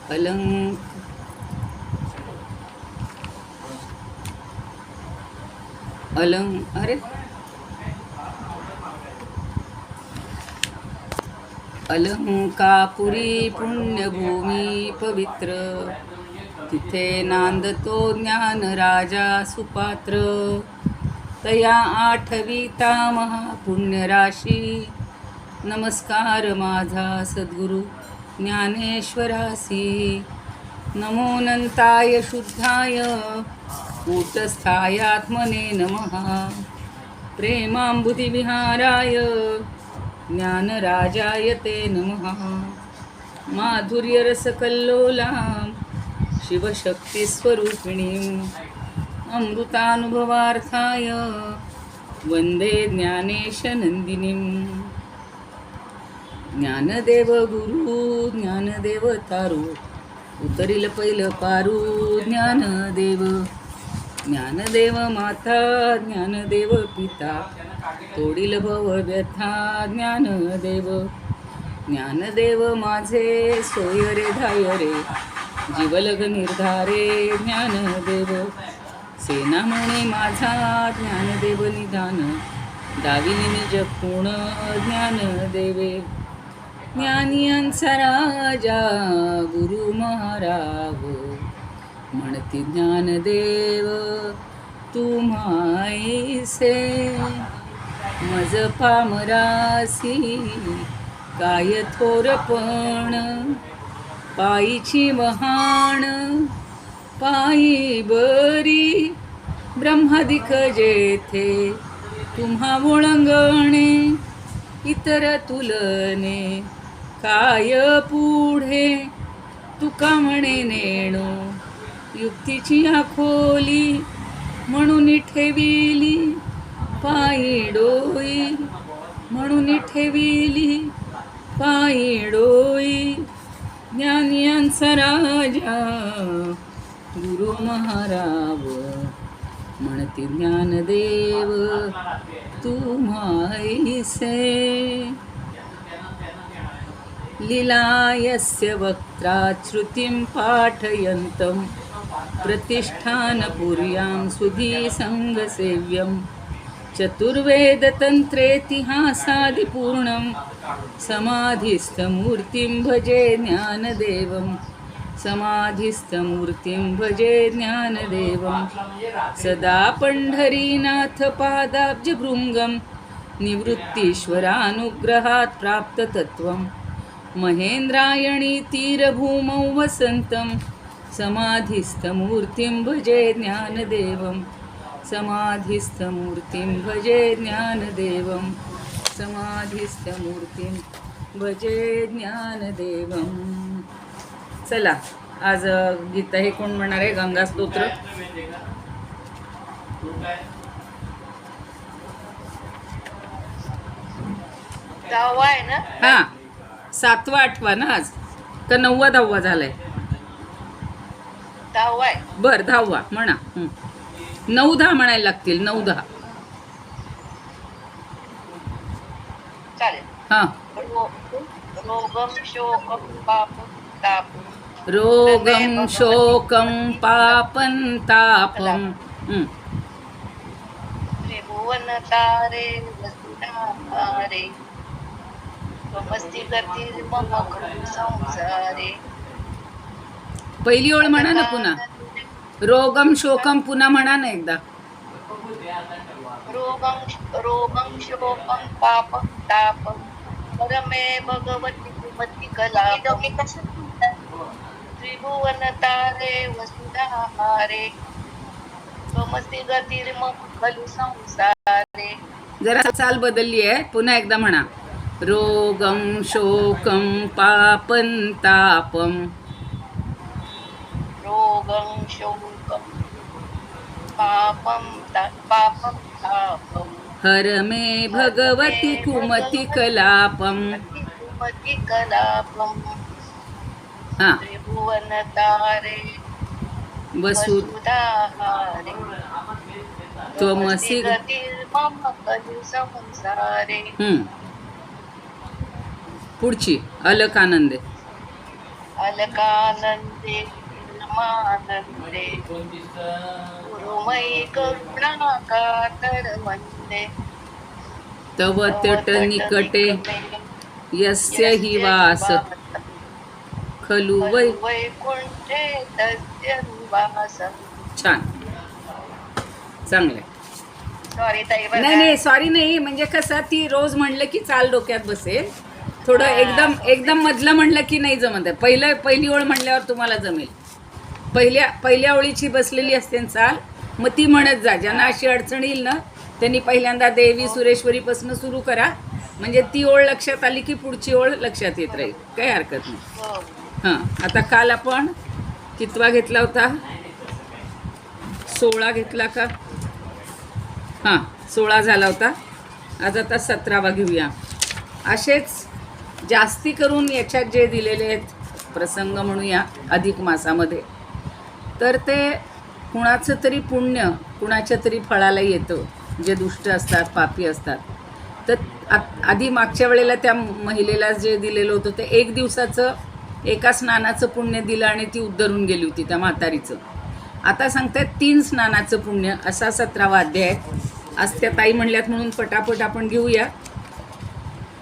अलंक अरे अलंकापुरी पुण्यभूमी पवित्र, तिथे नांदतो ज्ञान राजा सुपात्र. तया आठविता महापुण्यराशी, नमस्कार माझा सद्गुरु ज्ञानेश्वरासी. नमो नंताय शुद्धाय कूटस्थायात्मने नमः. प्रेमांबुधिविहाराय ज्ञानराजाय ते नमः. माधुर्यरसकल्लोलां शिवशक्तिस्वरूपिणीम् अमृतानुभवार्थाय वंदे ज्ञानेशनंदिनीम्. ज्ञानदेव गुरु ज्ञानदेव तारू, उतरील पहिलं पारू ज्ञानदेव. ज्ञानदेव माता ज्ञानदेव पिता, तोडील भव व्यथा ज्ञानदेव. ज्ञानदेव माझे सोय रे धाय रे, जीवलग निर्धारे ज्ञानदेव. सेना म्हणे माझा ज्ञानदेव निधान, दाविनी निज पूर्ण ज्ञानदेवे. ज्ञानियांचा राजा गुरु महाराव, म्हणती ज्ञानदेव तुम्हाईसे. मज पामरासी काय थोरपण, पायीची वहाण पायी बरी. ब्रह्मादिक जेथे तुम्हा ओळंगणे, इतर तुलने काय पुढे. तुका म्हणे नेणो युक्तीची आखोली, म्हणून ठेविली पायी डोई. म्हणून ठेविली पायी डोई. ज्ञानियांचा राजा गुरु महाराव, म्हणती ज्ञानदेव तुम्हाईसे. लीलायस्य वक्त्राच्छ्रुतिं पाठयन्तं, प्रतिष्ठानपुर्यां सुधी संगसेव्यं. चतुर्वेदतन्त्रेतिहासादिपूर्णं, समाधिस्थमूर्तिं भजे ज्ञानदेवं. समाधिस्थमूर्तिं भजे ज्ञानदेवं. सदा पंढरीनाथ पादाब्जभृङ्गं, निवृत्तीश्वरानुग्रहात् प्राप्ततत्त्वं. महेन्द्रायणी तीरभूमौ वसन्तं, समाधिस्थमूर्तिं भजे ज्ञानदेवं. समाधिस्थमूर्तिं भजे ज्ञानदेवं. समाधिस्थमूर्तिं भजे ज्ञानदेवं. चला, आज गीता हे कोण म्हणणार आहे? गंगा स्तोत्र. हा, 7वा 8वा ना आज, का 9वा 10वा झालाय? 10वा. बर, 10वा म्हणा. 9-10 म्हणायला लागतील. 9-10 चालेल. हा. रोगम शोकम पापम तापम, रोगम शोकम पापं तापम. त्रिभुवन तारे वसुधारे, त्वमस्ति गतिर्मम संसारे. पहिली ओळ म्हणा ना पुन्हा. रोगम शोकम पुन्हा म्हणा ना एकदा. रोगम शोकम पापम तापम, परमे भगवती कुमति कलापम. त्रिभुवन तारे वसुधारे, त्वमस्ति गतिर्मम खलु संसारे. जरा चाल बदलली आहे. पुन्हा एकदा म्हणा. रोगम शोकम पापं तापम. रोगं शोकं पापं तापं, हर मे भगवती कुमति कलापम. हा. त्रिभुवन तारे वसुधारे, त्वमसि गतिर्मम खलु संसारे. पुढची अलकानंदे. अलकानंदे निर्मानंदे गुरुमयी करुणाकातर वंदे तव तट निकटे यस्य हि वास खलु वै. वैकुंठे तस्य निवास. छान, चांगलं. सॉरी ताई बरं नाही का? नाही, सॉरी नाही, म्हणजे कसं ती रोज म्हणलं की चाल डोक्यात बसेल. थोडं एकदम मधलं म्हणलं की नाही जमत आहे. पहिली ओळ म्हणल्यावर तुम्हाला जमेल. पहिल्या ओळीची बसलेली असते ना चाल, मग ती म्हणत जा. ज्यांना अशी अडचण येईल ना त्यांनी पहिल्यांदा देवी सुरेश्वरीपासून सुरू करा, म्हणजे ती ओळ लक्षात आली की पुढची ओळ लक्षात येत राहील. काही हरकत नाही. हो. हां, आता काल आपण कितवा घेतला होता? 16 घेतला का? हां, 16 झाला होता. आज आता 17वा घेऊया. असेच जास्ती करून याच्यात जे दिलेले आहेत प्रसंग म्हणूया अधिक मासामध्ये, तर ते कुणाचं तरी पुण्य कुणाच्या तरी फळाला येतं. जे दुष्ट असतात, पापी असतात. तर आधी मागच्या वेळेला त्या महिलेला जे दिलेलं होतं ते 1 दिवसाचं एका स्नानाचं पुण्य दिलं आणि ती उद्धरून गेली होती त्या म्हातारीचं. आता सांगतात 3 स्नानाचं पुण्य, असा 17वा अध्याय आहे. आज त्या ताई म्हणल्यात म्हणून पटापट आपण घेऊया.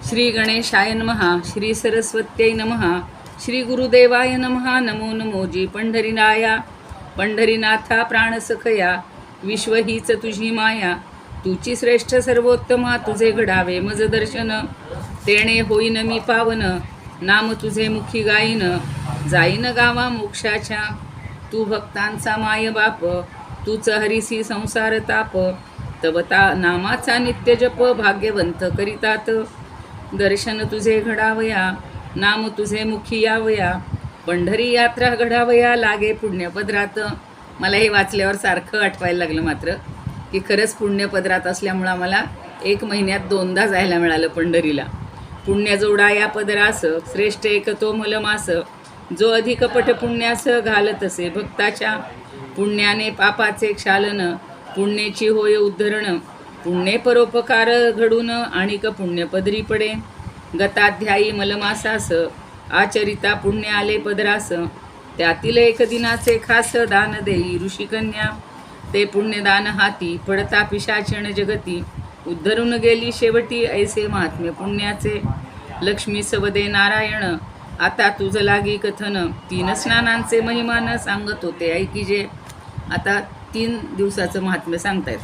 श्री गणेशाय नमः, श्री सरस्वत्यै नमः, श्री गुरुदेवाय नमः. नमो नमो जी पंढरीनाया, पंढरीनाथा प्राणसखया, विश्व हीच तुझी माया. तुची श्रेष्ठ सर्वोत्तमा, तुझे घडावे मज दर्शन. तेणे होईन मी पावन, नाम तुझे मुखी गाईन. जाईन गावा मोक्षाच्या, तू भक्तांचा माय बाप. तूच हरिसी संसार ताप, तव नामाचा नित्य जप. भाग्यवंत करीतात दर्शन तुझे घडावया, नाम तुझे मुखी यावया. पंढरी यात्रा घडावया, लागे पुण्यपदरात. मला हे वाचल्यावर सारखं आठवायला लागलं मात्र की खरंच पुण्यपदरात असल्यामुळं आम्हाला 1 महिन्यात 2दा जायला मिळालं पंढरीला. पुण्य जोडा या पदरास, श्रेष्ठ एक तो मलमास. जो अधिक पट पुण्यास, घालत असे भक्ताच्या. पुण्याने पापाचे क्षालन, पुण्येची होय उद्धरण. पुण्ये परोपकार घडून, आणिक पुण्य पदरी पडे. गताध्यायी मलमासास, आचरिता पुण्य आले पदरास. त्यातील 1 दिनाचे खास, दान देई ऋषिकन्या. ते पुण्यदान हाती, पडता पिशाचण जगती. उद्धरून गेली शेवटी, ऐसे महात्म्य पुण्याचे. लक्ष्मी सवदे नारायण, आता तुझ लागी कथन. 3 स्नानांचे महिमान सांगत होते ऐकीजे. आता 3 दिवसाचं महात्म्य सांगतायत.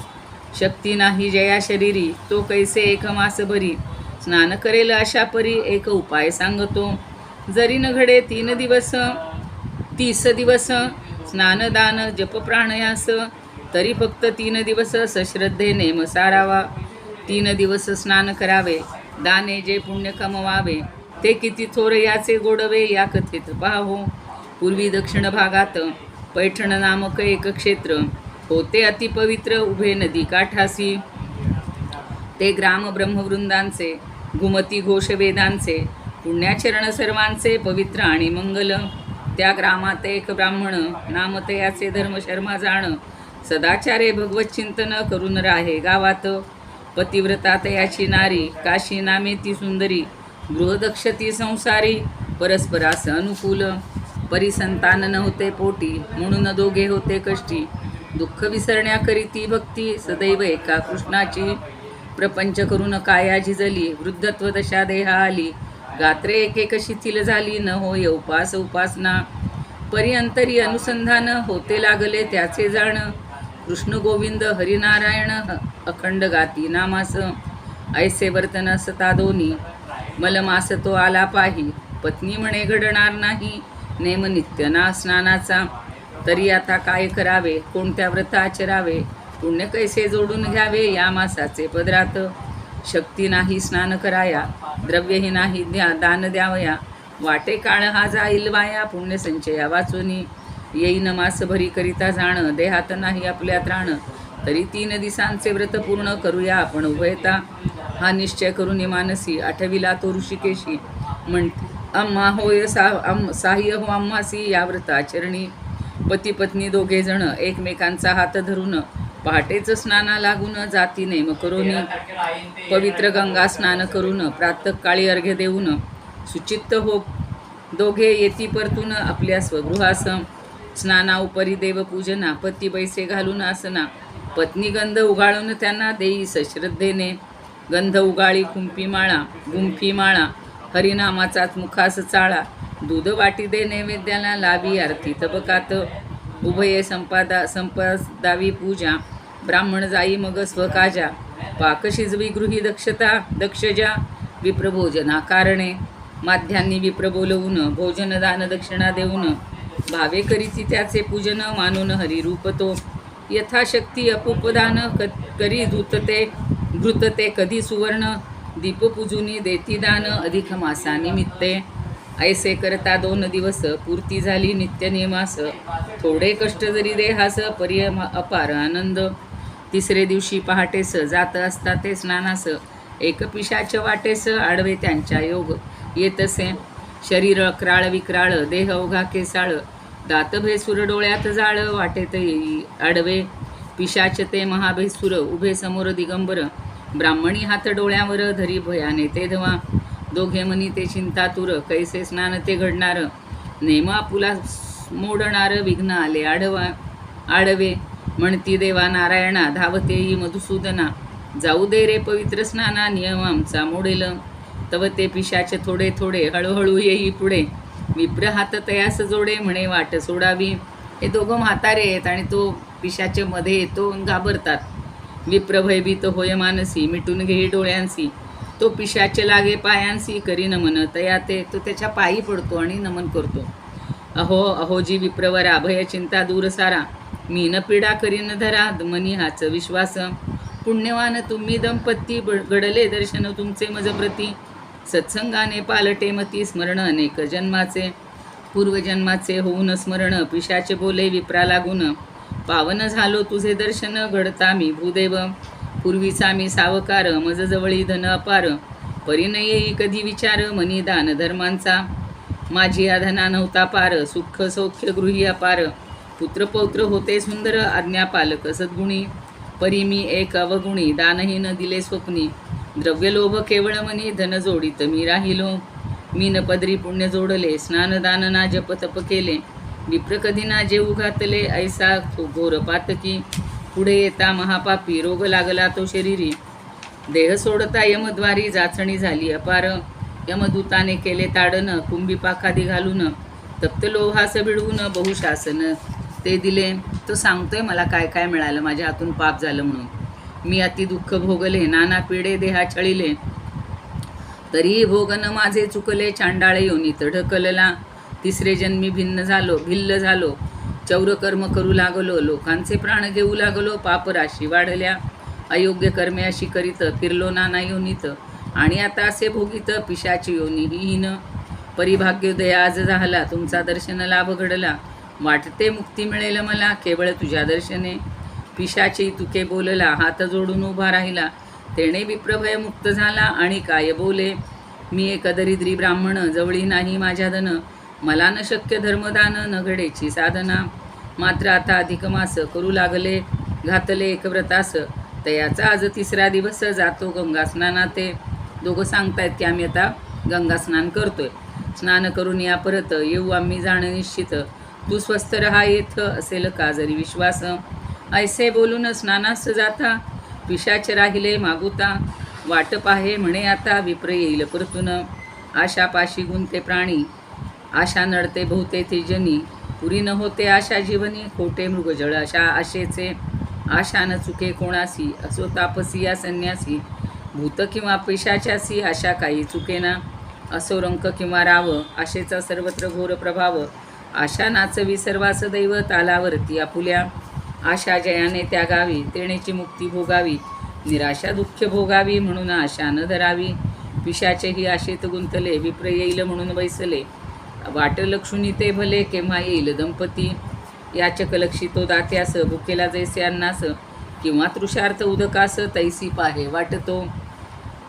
शक्ती नाही जया शरीरी, तो कैसे 1 मास भरी. स्नान करेल अशा परी, 1 उपाय सांगतो. जरी न घडे 3 दिवस, 30 दिवस स्नानदान जप प्राणयास. तरी फक्त 3 दिवस सश्रद्धेने मसारावा. 3 दिवस स्नान करावे, दाने जे पुण्य कमवावे. ते किती थोर याचे गोडवे, या कथेत पाहो. पूर्वी दक्षिण भागात पैठण नामक 1 क्षेत्र होते अतिपवित्र, उभे नदी काठासी. ते ग्राम ब्रह्मवृंदांचे, घुमती घोष वेदांचे. पुण्याचरण सर्वांचे, पवित्र आणि मंगल. त्या ग्रामात 1 ब्राह्मण, नाम तयाचे धर्म शर्मा जाण. सदाचारे भगवत चिंतन करून राहे गावात. पतिव्रता तयाची नारी, काशी नामे ती सुंदरी. गृहदक्षती संसारी, परस्परास अनुकूल. परिसंतान नव्हते पोटी, म्हणून दोघे होते कष्टी. दुःख विसरण्याकरिती भक्ती, सदैव एका कृष्णाची. प्रपंच करून काया झिजली, वृद्धत्व दशा देहा आली. गात्रे एक शिथिल झाली, न होय उपास उपासना. परिअंतरी अनुसंधान, होते लागले त्याचे जाण. कृष्ण गोविंद हरिनारायण, अखंड गाती नामास. ऐसे वर्तन सता दोन्ही, मलमास तो आला पाही. पत्नी म्हणे घडणार नाही, नेम नित्य ना स्नानाचा. तरी आता काय करावे, कोणत्या व्रत आचरावे. पुण्य कैसे जोडून घ्यावे, या मासाचे पदरात. शक्ती नाही स्नान कराया, द्रव्यही नाही दान द्यावया. वाटे काळ हा जाईल वाया, पुण्य संचया वाचुनी. येईन मास भरी करिता जाण, देहात नाही आपल्या त्राण. तरी 3 दिवसांचे व्रत पूर्ण करूया आपण उभयता. हा निश्चय करून मानसी, आठविला तो ऋषिकेशी. म्हणते आम्हा होय साह्य हो आम्हासी, या व्रताचरणी. पती पत्नी दोघे जण एकमेकांचा हात धरून, पहाटेच स्नाना लागून जाती नेम करून. पवित्र गंगा स्नान करून, प्रातःकाळी अर्घ्य देऊन, सुचित्त हो दोघे येती परतून आपल्या स्वगृहास. स्नाना उपरी देवपूजना, पती बैसे घालून आसना, पत्नी गंध उगाळून त्यांना देई सश्रद्धेने. गंध उगाळी गुंफी माळा, हरिनामाचाच मुखास चाळा, दूध वाटी दे नैवेद्याला, लावी आरती तबकात, उभये संपादावी पूजा, ब्राह्मण जाई मग स्वकाजा, पाक शिजवी गृही दक्षजा, विप्रभोजना कारणे. माध्यांनी विप्र बोलवून, भोजन दान दक्षिणा देऊन, भावे करीती त्याचे पूजन, मानून हरिरूप तो. यथाशक्ती अपूपदान करी घृतते कधी सुवर्ण, दीप पूजुनी देती दान, अधिक मासा निमित्ते. ऐसे करता 2 दिवस पूर्ती झाली नित्य नियमास, थोडे कष्ट जरी देहास अपार आनंद. 3रे दिवशी पहाटेस जात असता ते स्नानास, एक पिशाच वाटेस आडवे त्यांच्या योग येतसे. शरीर क्राळ विक्राळ, देह अवघा केसाळ, दात भेसूर डोळ्यात जाळ, वाटेत येई आडवे. पिशाच ते महाभेसूर, उभे समोर दिगंबर, ब्राह्मणी हात डोळ्यावर धरी भयाने ते धवा. दोघे मनी ते चिंतातुर, कैसे स्नान ते घडणार, नेम आपुला मोडणार, विघ्न आले आडवे. म्हणती देवा नारायणा, धावते येई मधुसूदना, जाऊ दे रे पवित्र स्नाना, नियम आमचा मोडेल. तव ते पिशाचे थोडे थोडे हळूहळू येई पुढे, विप्र हात तयास जोडे, म्हणे वाट सोडावी. हे दोघं म्हातारे आहेत आणि तो पिशाच्या मध्ये येतो, घाबरतात. विप्र भयभीत होय मानसी, मिटून घेई डोळ्यांसी, तो पिशाचे लागे पायांसी, करी नमन तया ते. तो त्याच्या पायी पडतो आणि नमन करतो. अहो अहोजी विप्रवरा, भय चिंता दूर सारा, मीन पीडा करीन धरा, मनी हाच विश्वास. पुण्यवान तुम्ही दंपती, घडले दर्शन तुमचे मजप्रती, सत्संगाने पालटे मती, स्मरण अनेक जन्माचे, पूर्वजन्माचे होऊन स्मरण, पिशाचे बोले विप्रा लागून, पावन झालो तुझे दर्शन, घडता मी भूदेव, पूर्वीचा मी सावकार, मज जवळी धन अपार, परी न येई कधी विचार, मनी दान धर्मांचा, माझी आधना नव्हता पार, सुख सौख्य गृही अपार, पुत्रपौत्र होते सुंदर, आज्ञा पालक सद्गुणी, परी मी एक अवगुणी, दानही न दिले स्वप्नी, द्रव्यलोभ केवळ मनी, धन जोडीत मी राहिलो, मीन पदरी पुण्य जोडले, स्नान दान ना जप तप केले, विप्र कधी ना जेऊ घातले, ऐसा घोर पातकी, पुढे येता महापापी, रोग लागला तो शरीरी, देह सोडता यमद्वारी, जाचणी झाली अपार, यमदूताने केले ताडन, कुंभी पाखादी घालून, तप्त लोहास भिडवून, बहुशासन ते दिले. तो सांगतोय मला काय काय मिळालं, माझ्या हातून पाप झालं म्हणून. मी अति दुःख भोगले, नाना पिढे देहा छळिले, तरीही भोगन माझे चुकले, चांडाळ योनीत ढकलला, 3रे जन्मी भिल्ल झालो, चौर कर्म करू लागलो, लोकांचे प्राण घेऊ लागलो, पाप राशी वाढल्या, अयोग्य कर्मे अशी करीत, फिरलो नाना योनीत, आणि आता असे भोगीत, पिशाची योनी हीन, परिभाग्योदय आज झाला, तुमचा दर्शन लाभ घडला, वाटते मुक्ती मिळेल मला, केवळ तुझ्या दर्शने. पिशाची तुके बोलला, हात जोडून उभा राहिला, तेणे विप्रभय मुक्त झाला, आणि काय बोले, मी एक दरिद्री ब्राह्मण, जवळी नाही माझ्या धन, मला न शक्य धर्मदान, न घडेची साधना, मात्र आता अधिक मास करू लागले, घातले एक व्रतास, तयाचा आज 3रा दिवस, जातो गंगा स्नानाते. दोघं सांगतायत की आम्ही आता गंगा स्नान करतोय, स्नान करून या परत, येऊ आम्ही जाणं निश्चित, तू स्वस्थ रहा येथ, असेल का जरी विश्वास. ऐसे बोलून स्नानास जाता, पिशाच राहिले मागुता, वाट पाहे म्हणे आता, विप्र येईल परतून, आशा पाशी गुंते प्राणी, आशा नडते बहुते ते जनी, पुरी न होते आशा जीवनी, खोटे मृगजळ अशा आशेचे, आशा न चुके कोणासी, असो तापसी या संन्यासी, भूत किंवा पिशाच्यासी, आशा काही चुकेना, असो रंक किंवा राव, आशेचा सर्वत्र घोर प्रभाव, आशा नाचवी सर्वास दैव, तालावरती आपुल्या, आशा जयाने त्या गावी, तेणेची मुक्ती भोगावी, निराशा दुःख भोगावी, म्हणून आशा न धरावी, पिशाचेही आशेत गुंतले, विप्र येईल म्हणून बैसले, वाट लक्षुनी ते भले, केव्हा येईल दंपती, याचक लक्षितो दात्यास, भुकेला जैसे अन्नास, किंवा तृषार्थ उदकास, तैसी पाहे वाटतो,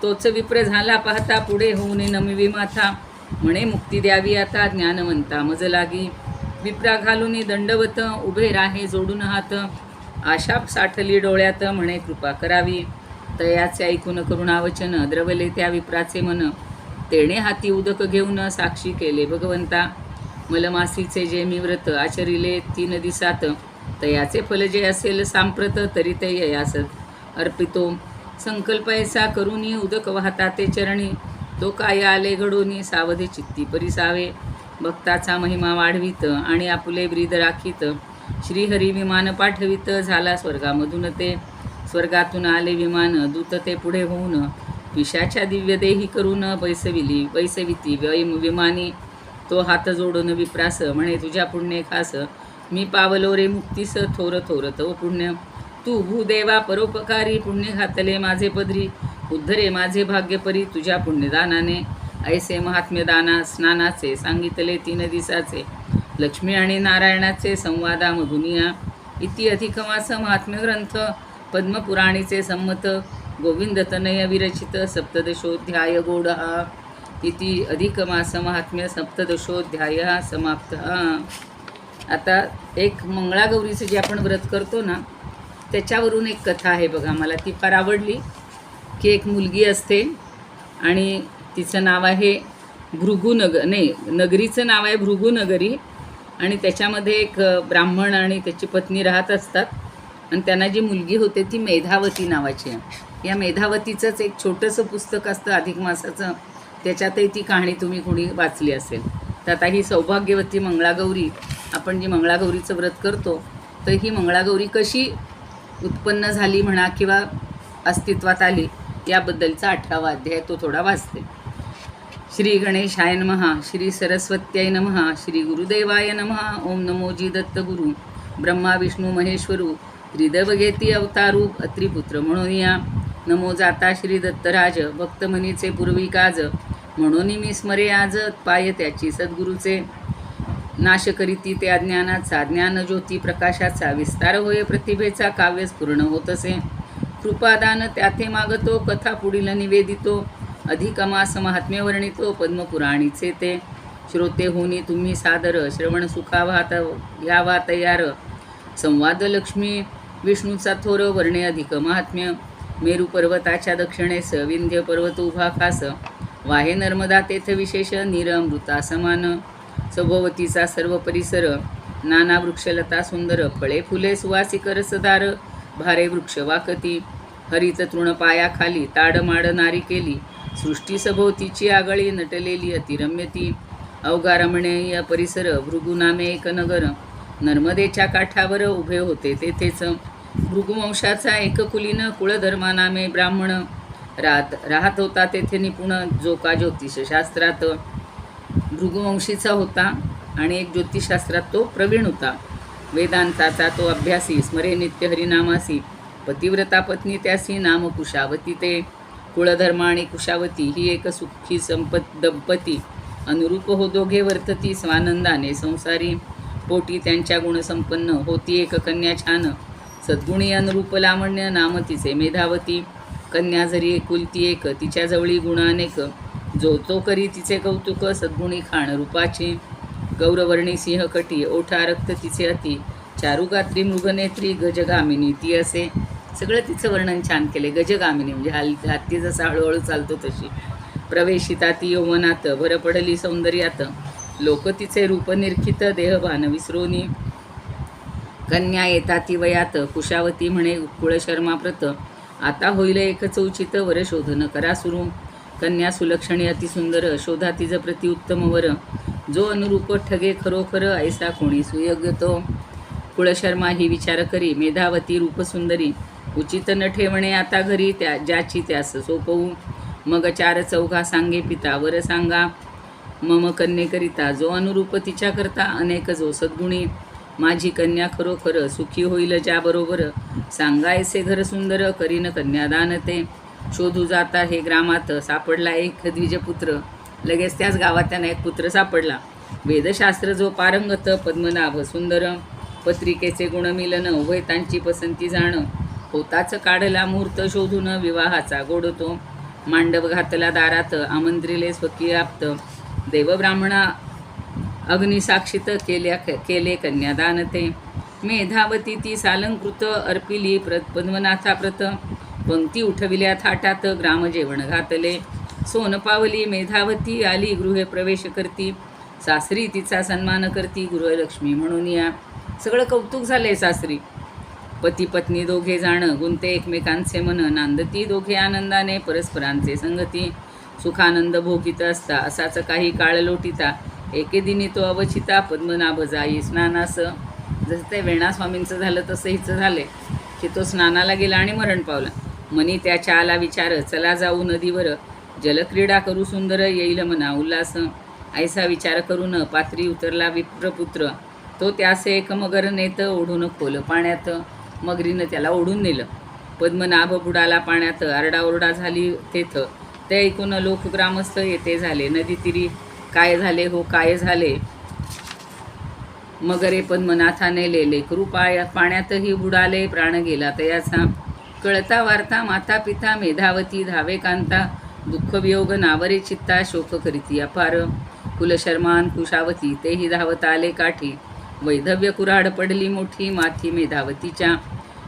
तोच विप्र झाला पाहता, पुढे होऊन नमवी माथा, म्हणे मुक्ती द्यावी आता, ज्ञानवंता मज लागी, विप्रा घालून दंडवत, उभे राहे जोडून हात, आशा साठली डोळ्यात, म्हणे कृपा करावी, तयाचे ऐकून करुणावचन, द्रवले त्या विप्राचे मन, तेणे हाती उदक घेऊन साक्षी केले भगवंता. मलमासीचे जे मी व्रत आचरिले 3 दिसात, तयाचे फल जे असेल सांप्रत तरी ते ययासत अर्पितो. संकल्प ऐसा करुनी उदक वाहता ते चरणी, तो काय आले घडोनी सावधे चित्ती परिसावे. भक्ताचा महिमा वाढवित आणि आपुले ब्रीद राखीत, श्रीहरी विमान पाठवित झाला स्वर्गामधून ते. स्वर्गातून आले विमान दूत ते पुढे होऊन, विषाच्या दिव्य देही करून बैसविती विमानी. तो हात जोडून विप्रास म्हणे तुझ्या पुण्ये खास, मी पावलो रे मुक्तीस थोर थोर तव पुण्य. तू भूदेवा परोपकारी पुण्य घातले माझे पदरी, उद्धरे माझे भाग्य परी तुझ्या पुण्यदानाने. ऐसे महात्म्य दाना स्नानाचे सांगितले 3 दिसाचे, लक्ष्मी आणि नारायणाचे संवादामधून या. इति अधिक मास महात्म्य ग्रंथ पद्मपुराणीचे संमत, गोविंद तनय विरचित सप्तदशोध्याय गोड हा. इति अधिक मास महात्म्य सप्तदशोध्याय समाप्त. आता एक मंगळागौरीचं जे आपण व्रत करतो ना, त्याच्यावरून एक कथा आहे बघा. मला ती फार आवडली. की एक मुलगी असते आणि तिचं नाव आहे नगरीचं नाव आहे भृगुनगरी. आणि त्याच्यामध्ये एक ब्राह्मण आणि त्याची पत्नी राहत असतात. आणि त्यांना जी मुलगी होते ती मेधावती नावाची आहे. या मेधावतीचंच एक छोटंसं पुस्तक असतं अधिक मासाचं, त्याच्यातही ती कहाणी तुम्ही कोणी वाचली असेल. तर आता ही सौभाग्यवती मंगळागौरी, आपण जी मंगळागौरीचं व्रत करतो, तर ही मंगळागौरी कशी उत्पन्न झाली म्हणा किंवा अस्तित्वात आली, याबद्दलचा 18वा अध्याय तो थोडा वाचते. श्री गणेशाय नमः, श्री सरस्वत्यै नमः, श्री गुरुदेवाय नमः. ओम नमोजी दत्तगुरु, ब्रह्मा विष्णू महेश्वरू, त्रिदवगेती अवतारू अत्रिपुत्र म्हणून या. नमो जाता श्री दत्तराज, भक्तमनीचे पूर्विकाज, म्हणून मी स्मरे आज पाय त्याची सद्गुरूचे. नाश करीती ते अज्ञानाचा, ज्ञान ज्योती प्रकाशाचा, विस्तार होय प्रतिभेचा, काव्य स्फुरण होतसे. कृपादान त्याथे मागतो, कथा पुढील निवेदितो, अधिक मास महात्म्य वर्णितो, पद्मपुराणीचे ते. श्रोते होनी तुम्ही सादर, श्रवण सुखावात यावा तयार. संवाद लक्ष्मी विष्णूचा थोर, वर्णे अधिक महात्म्य. मेरू पर्वताच्या दक्षिणेस, विंध्य पर्वत उभा खास, वाहे नर्मदा तेथ विशेष, नीर अमृता समान. सभोवतीचा सर्व परिसर, नाना वृक्षलता सुंदर, फळे फुले सुवासिक रसदार, भारे वृक्ष वाकती. हरित तृण पायाखाली, ताडमाड नारी केली, सृष्टी सभोवतीची आगळी नटलेली अतिरम्य ती. अवघा रमणीय परिसर, भृगु नामे एक नगर, नर्मदेच्या काठावर उभे होते तेथेच. भृगुवंशाचा एक कुलीन, कुळधर्मा नामे ब्राह्मण, राहत होता तेथे निपुण, जो का ज्योतिषशास्त्रात. भृगुवंशीचा होता आणि एक ज्योतिषशास्त्रात तो प्रवीण होता. वेदांताचा तो अभ्यासी, स्मरे नित्य हरिनामासी. पतिव्रता पत्नी त्यासी, नाम कुशावती ते. कुळधर्मा आणि कुशावती ही एक सुखी दंपती, अनुरूप हो दोघे वर्तती, स्वानंदाने संसारी. पोटी त्यांच्या गुणसंपन्न, होती एक कन्या छान, सद्गुणी अनुरूप लावण्य, नाम तिचे मेधावती. कन्या जरी एकुलती एक, तिच्या जवळी गुण अनेक, जो तो करी तिचे कौतुक, सद्गुणी खाण रूपाची. गौरवर्णी सिंहकटी, ओठा रक्त तिचे अति, चारुगात्री मृगनेत्री, गजगामिनी ती असे. सगळं तिचं वर्णन छान केले. गजगामिनी म्हणजे हत्ती जसा हळूहळू चालतो तशी. प्रवेशिता ती यौवनात, भर पडली सौंदर्यात, लोक तिचे रूप निरखित, देहभान विसरोनी. कन्या येता ती वयात, कुशावती म्हणे कुळशर्माप्रत, आता होईल एक चौचित, वर शोधन करा सुरू. कन्या सुलक्षणी अतिसुंदर, शोधा तिज प्रति उत्तम वर, जो अनुरूप ठगे खरोखर, ऐसा कोणी सुयोग्य तो. कुळशर्मा ही विचार करी, मेधावती रूपसुंदरी, उचित न ठेवणे आता घरी, ज्याची त्यास सोपवू. मग 4 चौघा सांगे पिता, वर सांगा मम कन्येकरिता, जो अनुरूप तिच्या करता, अनेक जो सद्गुणी. माझी कन्या खरोखर, सुखी होईल ज्याबरोबर, सांगायचे घर सुंदर, करीन कन्यादान ते. शोधू जाता हे ग्रामात, सापडला एक द्विजपुत्र, लगेच त्याच गावात त्यांना एक पुत्र सापडला. वेदशास्त्र जो पारंगत, पद्मनाभ सुंदर, पत्रिकेचे गुणमिलन, उभयतांची पसंती जाण, होताच काढला मुहूर्त शोधून, विवाहाचा गोडतो. मांडव घातला दारात, आमंत्रिले स्वकीय आप्त, देवब्राह्मणा अग्निसाक्षित केले कन्यादान ते. मेधावती ती सालंकृत, अर्पिली पद्मनाथा प्रत, पंक्ती उठविल्या थाटात, ग्रामजेवण घातले. सोनपावली मेधावती आली गृहे प्रवेश करती, सासरी तिचा सन्मान करती गृहलक्ष्मी म्हणून या. सगळं कौतुक झालंय सासरी. पती पत्नी दोघे जाण गुंते एकमेकांचे मन, नांदती दोघे आनंदाने परस्परांचे संगती. सुखानंद भोगित असता असाच काही काळ लोटिता, एके दिनी तो अवचिता पद्मनाभ जाई स्नानास. जसं ते वेणा स्वामींचं झालं तसं हिचं झालंय की तो स्नानाला गेला आणि मरण पावला. मनी त्याच्या आला विचार, चला जाऊ नदीवर, जलक्रीडा करू सुंदर येईल मना उल्हास. ऐसा विचार करून पात्री उतरला विप्रपुत्र, तो त्यासे एक मगर नेत ओढून खोल पाण्यात. मगरीनं त्याला ओढून नेलं. पद्मनाभ बुडाला पाण्यात, आरडाओरडा झाली तेथ. ते ऐकून लोक ग्रामस्थ येथे झाले, नदी तिरी काय झाले हो काय झाले. मगरे पद्मनाथा नेले, लेकरू पाण्यातही बुडाले, प्राण गेला तयाचा. कळता वार्ता माता पिता मेधावती धावे कांता, दुःख वियोग नावरे चित्ता शोक करीती अपार. कुलशर्मान कुशावती तेही धावत आले काठी, वैधव्य कुऱ्हाड पडली मोठी माथी मेधावतीच्या.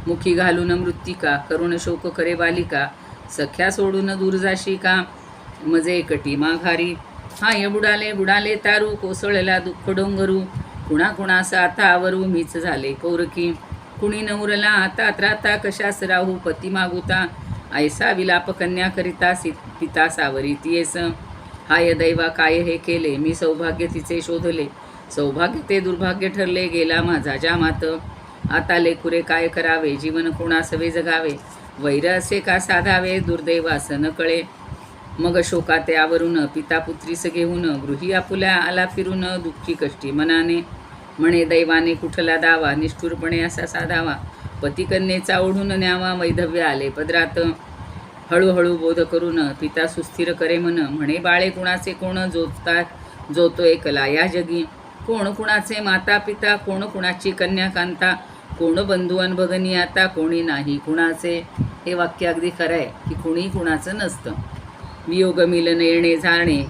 मुखी घालून मृत्तिका करुण शोक करे बालिका, सख्या सोडून दूर जाशी का मजे कटी माघारी. हाय बुडाले बुडाले तारू, कोसळला दुःख डोंगरू, कुणा कुणास आता आवरू मीच झाले पौरकी. कुणी नवरला आता त्राता कशास राहू पती मागुता, ऐसा विलाप कन्या करिता पिता सावरी तियेस. हाय दैवा काय हे केले, मी सौभाग्य तिचे शोधले, सौभाग्य ते दुर्भाग्य ठरले गेला माझा जामात. आता लेकुरे काय करावे, जीवन कोणासवे जगावे, वैर असे का साधावे दुर्दैवास न कळे. मग शोका ते आवरून पिता पुत्रीस घेऊन, गृही आपुल्या आला फिरून दुःखी कष्टी मनाने. म्हणे दैवाने कुठला दावा, निष्ठुरपणे असा साधावा, पतिकन्येचा ओढून न्यावा, वैधव्य आले पदरात. हळूहळू बोध करून पिता सुस्थिर करे मन, म्हणे बाळे कुणाचे कोण जोतो एकला या जगी. कोण कुणाचे माता पिता, कोण कुणाची कन्या कांता, कोण बंधू अन भगिनी आता, कोणी नाही कुणाचे. हे वाक्य अगदी खरं आहे की कुणी कुणाचं नसतं. वियोग मिलन येणे जाणे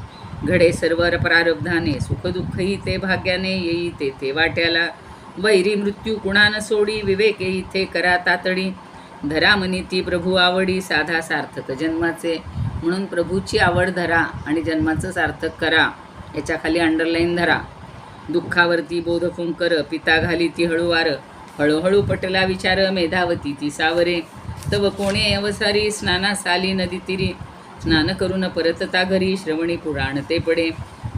घडे सर्व प्रारब्धाने, सुख दुःखही ते भाग्याने येई ते वाट्याला. वैरी मृत्यू कुणान सोडी, विवेक इथे करा तातडी, धरामनी ती प्रभू आवडी, साधा सार्थक जन्माचे. म्हणून प्रभूची आवड धरा आणि जन्माचं सार्थक करा, याच्या खाली अंडरलाईन धरा. दुःखावरती बोध फुंकर, पिता घाली ती हळूवार, हळूहळू पटला विचार मेधावती ती सावरे. तव कोणे अवसारी स्नानास आली नदी तिरी, स्नान करून परतता घरी श्रवणी पुराण ते पडे.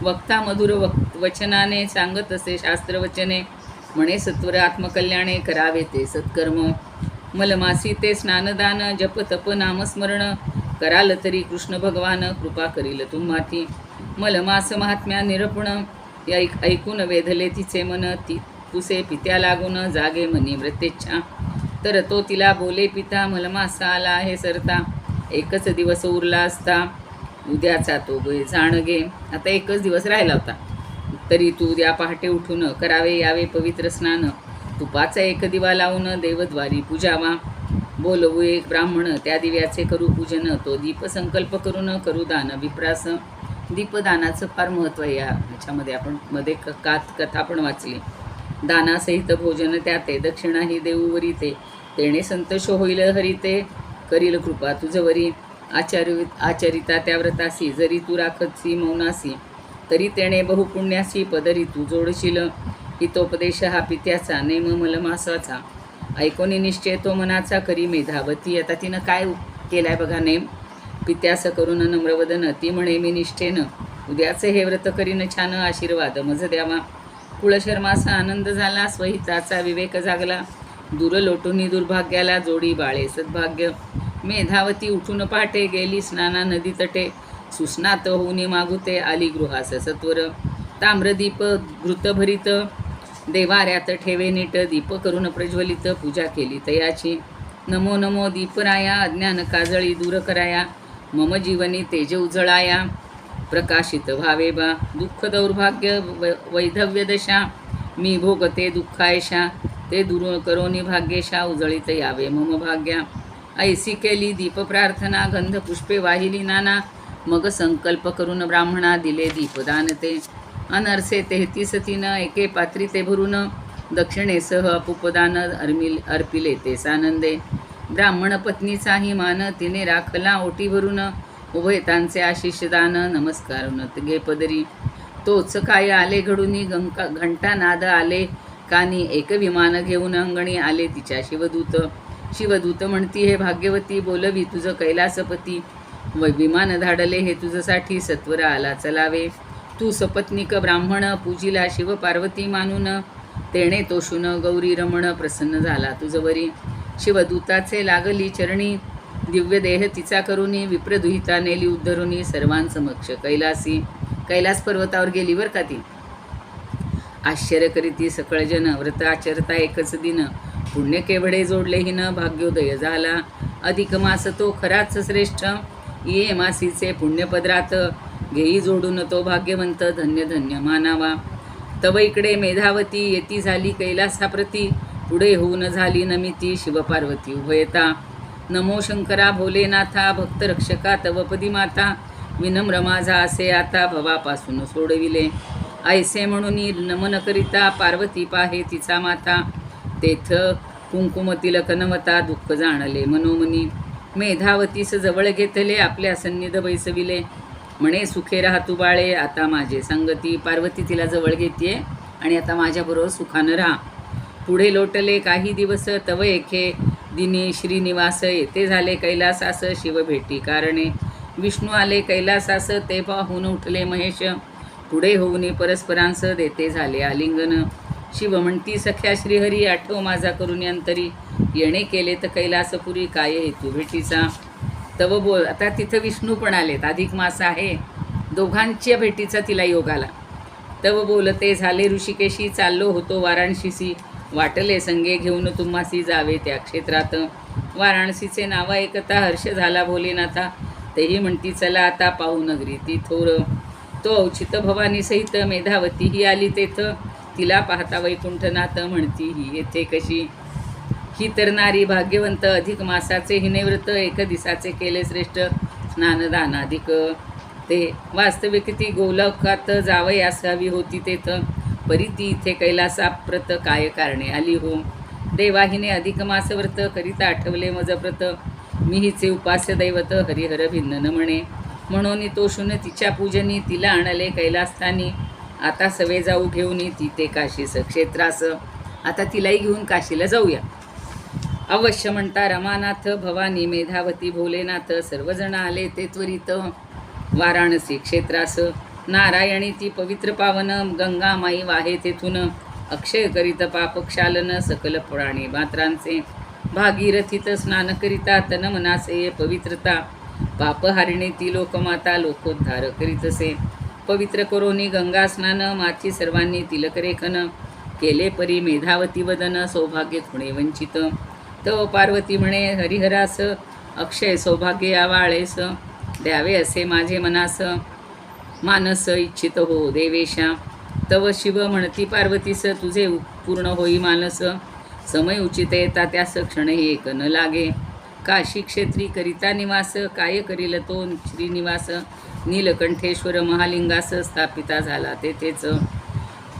वक्ता मधुर वचनाने सांगत असे शास्त्रवचने, म्हणे सत्वर आत्मकल्याणे करावे ते सत्कर्म. मलमासी ते स्नानदान, जप तप नामस्मरण, कराल तरी कृष्ण भगवान कृपा करील तुम्हाती. मलमास महात्म्या निरपण, ऐकून वेधले तिचे मन, ती तुसे पित्या लागून जागे मनी व्रतेच्छा. तर तो तिला बोले पिता, मलमास आला आहे सरता, एकच दिवस उरला असता, उद्याचा तो जाण घे. आता एकच दिवस राहिला होता, तरी तू उद्या पहाटे उठून करावे यावे पवित्र स्नान, तुपाचा एक दिवा लावून देवद्वारी पूजावा. बोलवू एक ब्राह्मण, त्या दिव्याचे करू पूजन, तो दीप संकल्प करून करू दान विप्रास. दीपदानाचं फार महत्त्व आहे. ह्याच्यामध्ये आपण मध्ये कथा पण वाचली. दानासहित भोजन त्याते, दक्षिणाही देऊवरी ते, तेणे संतोष होईल हरिते, करील कृपा तुझवरी. आचरिता त्या व्रतासी, जरी तू राखतसी मौनासी, तरी तेणे बहुपुण्यासी पदरी तू जोडशील. हितोपदेश हा पित्याचा, नेम मलमासाचा, ऐकोनी निश्चय तो मनाचा करी मेधावती. आता तिनं काय केलाय बघा नेम. पित्यास करून नम्रवदन, ती म्हणे मी निष्ठेनं उद्याचे हे व्रत करीन छान, आशीर्वाद मज द्यावा. कुळशर्माचा आनंद झाला, स्वहिताचा विवेक जागला, दूर लोटुनी दुर्भाग्याला जोडी बाळे सद्भाग्य. मेधावती उठून पहाटे गेली स्नाना नदी तटे, सुस्नात होऊनी मागुते आली गृहास सत्वर. ताम्रदीप घृतभरित देवाऱ्यात ठेवे नीट, दीप करून प्रज्वलित पूजा केली तयाची. नमो नमो दीपराया, अज्ञान काजळी दूर कराया, मम जीवनी तेज उजळाया, प्रकाशित भावे बा. दुःख दौर्भाग्य वैधव्य दशा, मी भोगते दुःखायशा, ते दूर करोनी भाग्येशा, उजळीत यावे मम भाग्या. ऐसी केली दीप प्रार्थना, गंध पुष्पे वाहिली नाना, मग संकल्प करून ब्राह्मणा दिले दीपदान ते. अनर्से 33 तिनं, एके पात्री ते भरून, दक्षिणेसह अपुपदान अर्पिले ते सानंदे. ब्राह्मण पत्नीचाही मान, तिने राखला ओटी भरून, उभयतांचे आशिष दान नमस्कार नत घे पदरी. तोच काय आले घडूनी घंटा नाद आले कानी. एक विमान घेऊन अंगणी आले तिच्या शिवदूत. शिवदूत म्हणती हे भाग्यवती बोलवी तुझं कैलासपती. विमान धाडले हे तुझसाठी सत्वर आला चलावे. तू सपत्निक ब्राह्मण पूजिला शिव पार्वती मानून. तेणे तोषून गौरी रमण प्रसन्न झाला तुझवरी. शिवदूताचे लागली चरणी दिव्य देह तिचा करुणी. विप्रदुहिता नेली उद्धरुनी सर्वांसमक्ष कैलासी. कैलास पर्वतावर गेली बर का ती. आश्चर्य करीती सकळ जन व्रत आचरता एकच दिन. पुण्य केवढे जोडले हिन भाग्योदय झाला. अधिक मास तो खराच श्रेष्ठ ये मासीचे पुण्यपदरात. घेई जोडून तो भाग्यवंत धन्य धन्य मानावा. तव इकडे मेधावती येती झाली कैलासाप्रती. पुढे होऊन झाली नमिती शिवपार्वती उभयता. नमो शंकरा भोलेनाथा भक्त रक्षका तव पदी माता. विनम्र माझा असे आता भवापासून सोडविले. ऐसे म्हणून नमन करिता पार्वती पाहे तिचा माता. तेथ कुंकुम तिलक नवता दुःख जाणले मनोमनी. मेधावतीस जवळ घेतले आपल्या सन्निध बैसविले. म्हणे सुखे राहा तू बाळे आता माझे संगती. पार्वती तिला जवळ घेते आणि आता माझ्याबरोबर सुखानं राहा. पुढे लोटले काही दिवस तव एके दिनी श्रीनिवास. येथे झाले कैलासास शिव भेटी कारणे. विष्णू आले कैलासास ते पाहून उठले महेश. पुढे होऊन परस्परांस देते झाले आलिंगन. शिव म्हणती सख्या श्रीहरी आठव माझा करून अंतरी. येणे केले तर कैलासपुरी काय हेतू भेटीचा. तव बोल आता तिथं विष्णू पण आलेत. अधिक मास आहे दोघांच्या भेटीचा तिला योग आला. तव बोलते झाले ऋषिकेशी चाललो होतो वाराणसीसी. वाटले संगे घेऊन तुम्हासी जावे त्या क्षेत्रात. वाराणसीचे नाव ऐकता हर्ष झाला भोलेनाथा. तेही म्हणती चला आता पाहू नगरी ती थोर. तो औचित भवानी सहित मेधावती ही आली तेथ. तिला पाहता वैकुंठनाथ म्हणती ही येथे कशी. ही तर नारी भाग्यवंत अधिक मासाचे हिने व्रत. एक दिसाचे केले श्रेष्ठ स्नानदानाधिक. ते वास्तविक ती गोलोकात जावयास हवी होती तेथ. परी ती इथे कैलासाप्रत काय कारणे आली हो. देवा हिने अधिक मास व्रत करिता आठवले मज व्रत. मी हिचे उपास्य दैवत हरिहर भिन्न न म्हणे. म्हणून तोषून तिच्या पूजनी तिला आणले कैलासस्थानी. आता सवे जाऊ घेऊन ती ते काशीस क्षेत्रास. आता तिलाही घेऊन काशीला जाऊया. अवश्य म्हणता रमानाथ भवानी मेधावती भोलेनाथ. सर्वजण आले ते त्वरित वाराणसी क्षेत्रास. नारायणी ती पवित्र पावन गंगा माई वाहे तेथून. अक्षय करीत पापक्षालन सकल प्राणी मात्रांचे. भागीरथीत स्नान करिता तन मनासे पवित्रता. पापहारिणी ती लोकमाता लोकोद्धार करीतसे. पवित्र करोनी गंगा स्नान माची सर्वांनी तिलकरेखन. केले परी मेधावती वदन सौभाग्य खुणे वंचित. तव पार्वती म्हणे हरिहरास अक्षय सौभाग्य यावाळेस. द्यावे असे माझे मनास मानस इच्छित हो देवेशा. तव शिव म्हणती पार्वतीस तुझे पूर्ण होई मानस. समय उचित येता त्यास क्षणही एक न लागे. काशी क्षेत्री करिता निवास. काय करील तो श्रीनिवास. नीलकंठेश्वर महालिंगास स्थापिता झाला तेथेच.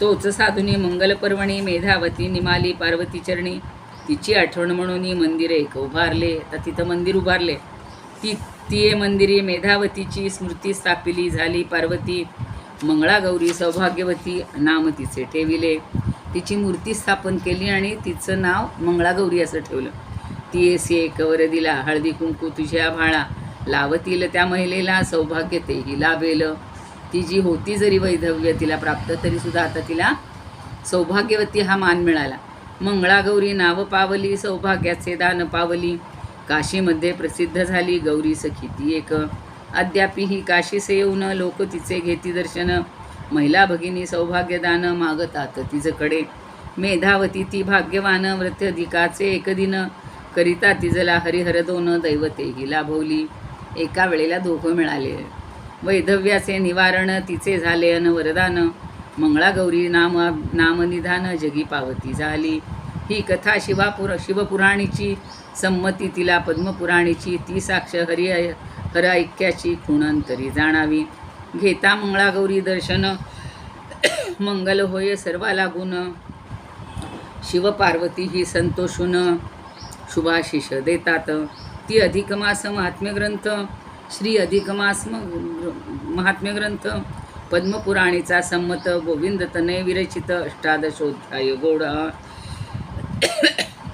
तोच साधुनी मंगलपर्वणी मेधावती निमाली पार्वती चरणी. तिची आठवण म्हणून मंदिर एक उभारले. आता तिथं मंदिर उभारले. ती मंदिरी मेधावतीची स्मृती स्थापिली झाली पार्वती. मंगळागौरी सौभाग्यवती नाम तिचे ठेविले. तिची मूर्ती स्थापन केली आणि तिचं नाव मंगळागौरी असं ठेवलं. ती एसी एकवर दिला हळदी कुंकू तुझ्या भाळा. लावतील त्या महिलेला सौभाग्य तेही लाभेल. ती जी होती जरी वैधव्य तिला प्राप्त तरीसुद्धा आता तिला सौभाग्यवती हा मान मिळाला. मंगळागौरी नाव पावली सौभाग्याचे दान पावली. काशीमध्ये प्रसिद्ध झाली गौरी सखी ती एक. अद्यापि ही काशीस येऊन लोक तिचे घेती दर्शन. महिला भगिनी सौभाग्यदान मागतात तिजकडे. मेधावती ती भाग्यवान व्रत्यधिकाचे एक दिन. करिता तिजला हरिहर दोन दैवतेही लाभवली. एका वेळेला दोघं मिळाले. वैधव्याचे निवारण तिचे झाले अन वरदान. मंगळागौरी नामनिधान जगी पावती झाली. ही कथा शिवपुराणीची. संमती तिला पद्मपुराणीची. ती साक्ष हर ऐक्याची खुणांतरी जाणावी. घेता मंगळागौरी दर्शन मंगल होय सर्वा लागून. शिवपार्वती ही संतोषून शुभाशिष देतात. ती अधिक मास महात्म्य ग्रंथ श्री अधिकमास महात्म्य ग्रंथ पद्मपुराणीचा संमत गोविंद तनय विरचित अष्टादशोध्याय गौड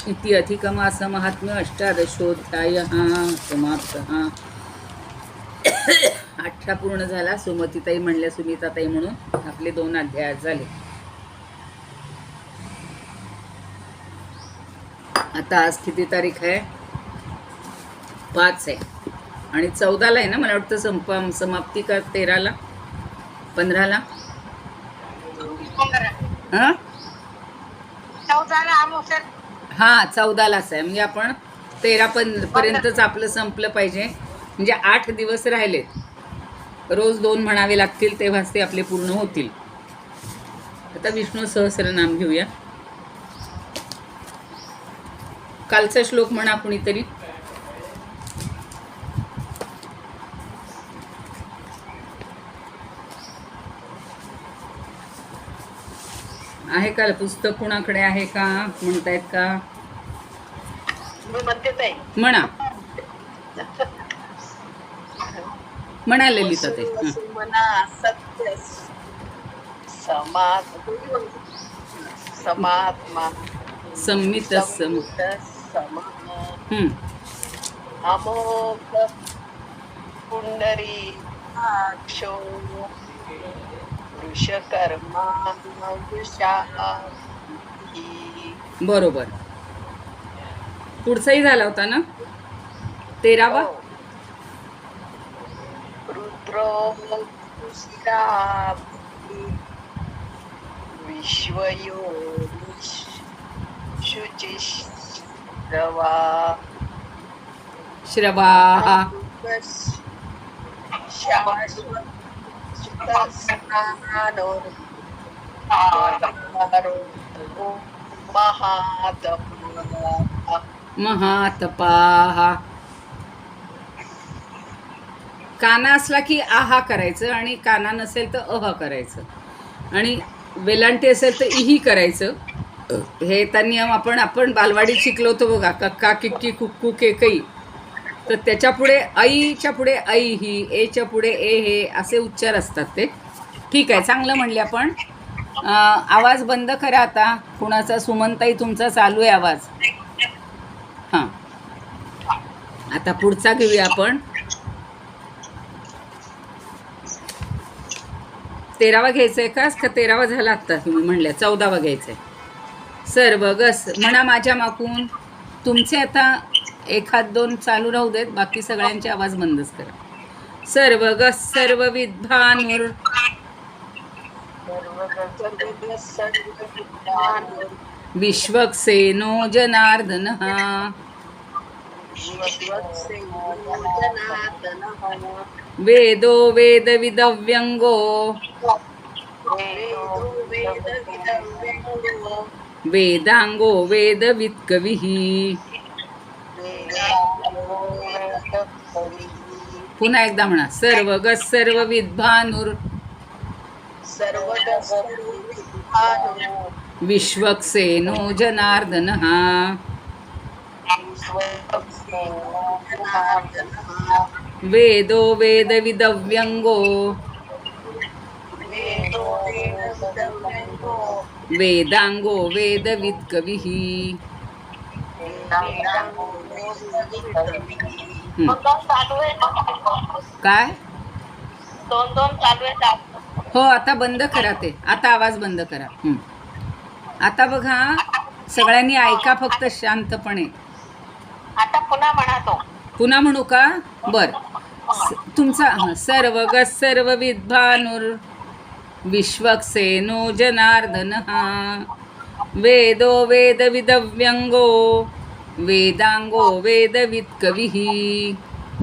इति अधिकमास महात्म्य अष्टादशोध्याय समाप्त. 18 पूर्ण झाला. सुमतीताई म्हणल्या सुनीताताई म्हणून आपले 2 अध्याय झाले. आता आज किती तारीख आहे? 5 आहे आणि 14ला आहे ना, मला वाटतं समाप्ती का 13ला 15ला. हां 14लाच आहे. म्हणजे आपण 13 पर्यंतच आपलं संपलं पाहिजे. म्हणजे 8 दिवस राहिलेत. रोज 2 म्हणावे लागतील तेव्हाच ते आपले पूर्ण होतील. आता विष्णू सहस्रनाम घेऊया. कालचा श्लोक म्हणा कुणीतरी. आहे का पुस्तक? कुणाकडे आहे का? म्हणतायत का? म्हणा म्हणा ललिता ते. संमित अमोघ पुंडरी अक्षो वृषकर्मा बरोबर. पुढचाही झाला होता ना 13वा. रुद्रो विश्वयो शुचिश्रवा श्रवाहा महातपाहा. काना असला की आहा करायचं आणि काना नसेल तर अहा करायचं आणि वेलांटी असेल तर इही करायचं. हे तर नियम आपण बालवाडीत शिकलो होतो बघा. कक्का किक्की कुक्कू केकई. तर त्याच्या पुढे आईच्या पुढे आई ही, एच्या पुढे ए हे असे उच्चार असतात ते. ठीक आहे, चांगलं म्हणले आपण. आवाज बंद करा आता. कुणाचा? सुमनताई तुमचा चालू आहे आवाज. हां आता पुढचा घेऊया आपण. 13वा घ्यायचा आहे का? 13वा झाला आत्ता तुम्ही म्हणल्या. 14वा घ्यायचा आहे. सर्व गस म्हणा माझ्या माकून. तुमचे आता 1-2 चालू राहू देत. बाकी सगळ्यांचे आवाज बंदच करा. सर्व गस सर्व विद्वानुर विश्वक्सेनो जनार्दन वेदो वेद विदव्यंगो वेदांगो वेदविद कविः. पुन्हा एकदा म्हणा. सर्वगस सर्व विद्वानुर विश्वक्सेनो जनार्दन वेदो वेद विदव्यंगो वेदांगो वेदविद कविः. काय? 2 चालू आहे. हो आता बंद करा ते. आता आवाज बंद करा. आता बघा सगळ्यांनी ऐका फक्त शांतपणे. आता पुन्हा म्हणतो. पुन्हा म्हणू का? बर. तुमचा सर्व गस सर्व विद्वानुर विश्वक्सेनो जनार्दन वेदो वेद विदव्यंगो वेदांगो वेदविद कविः.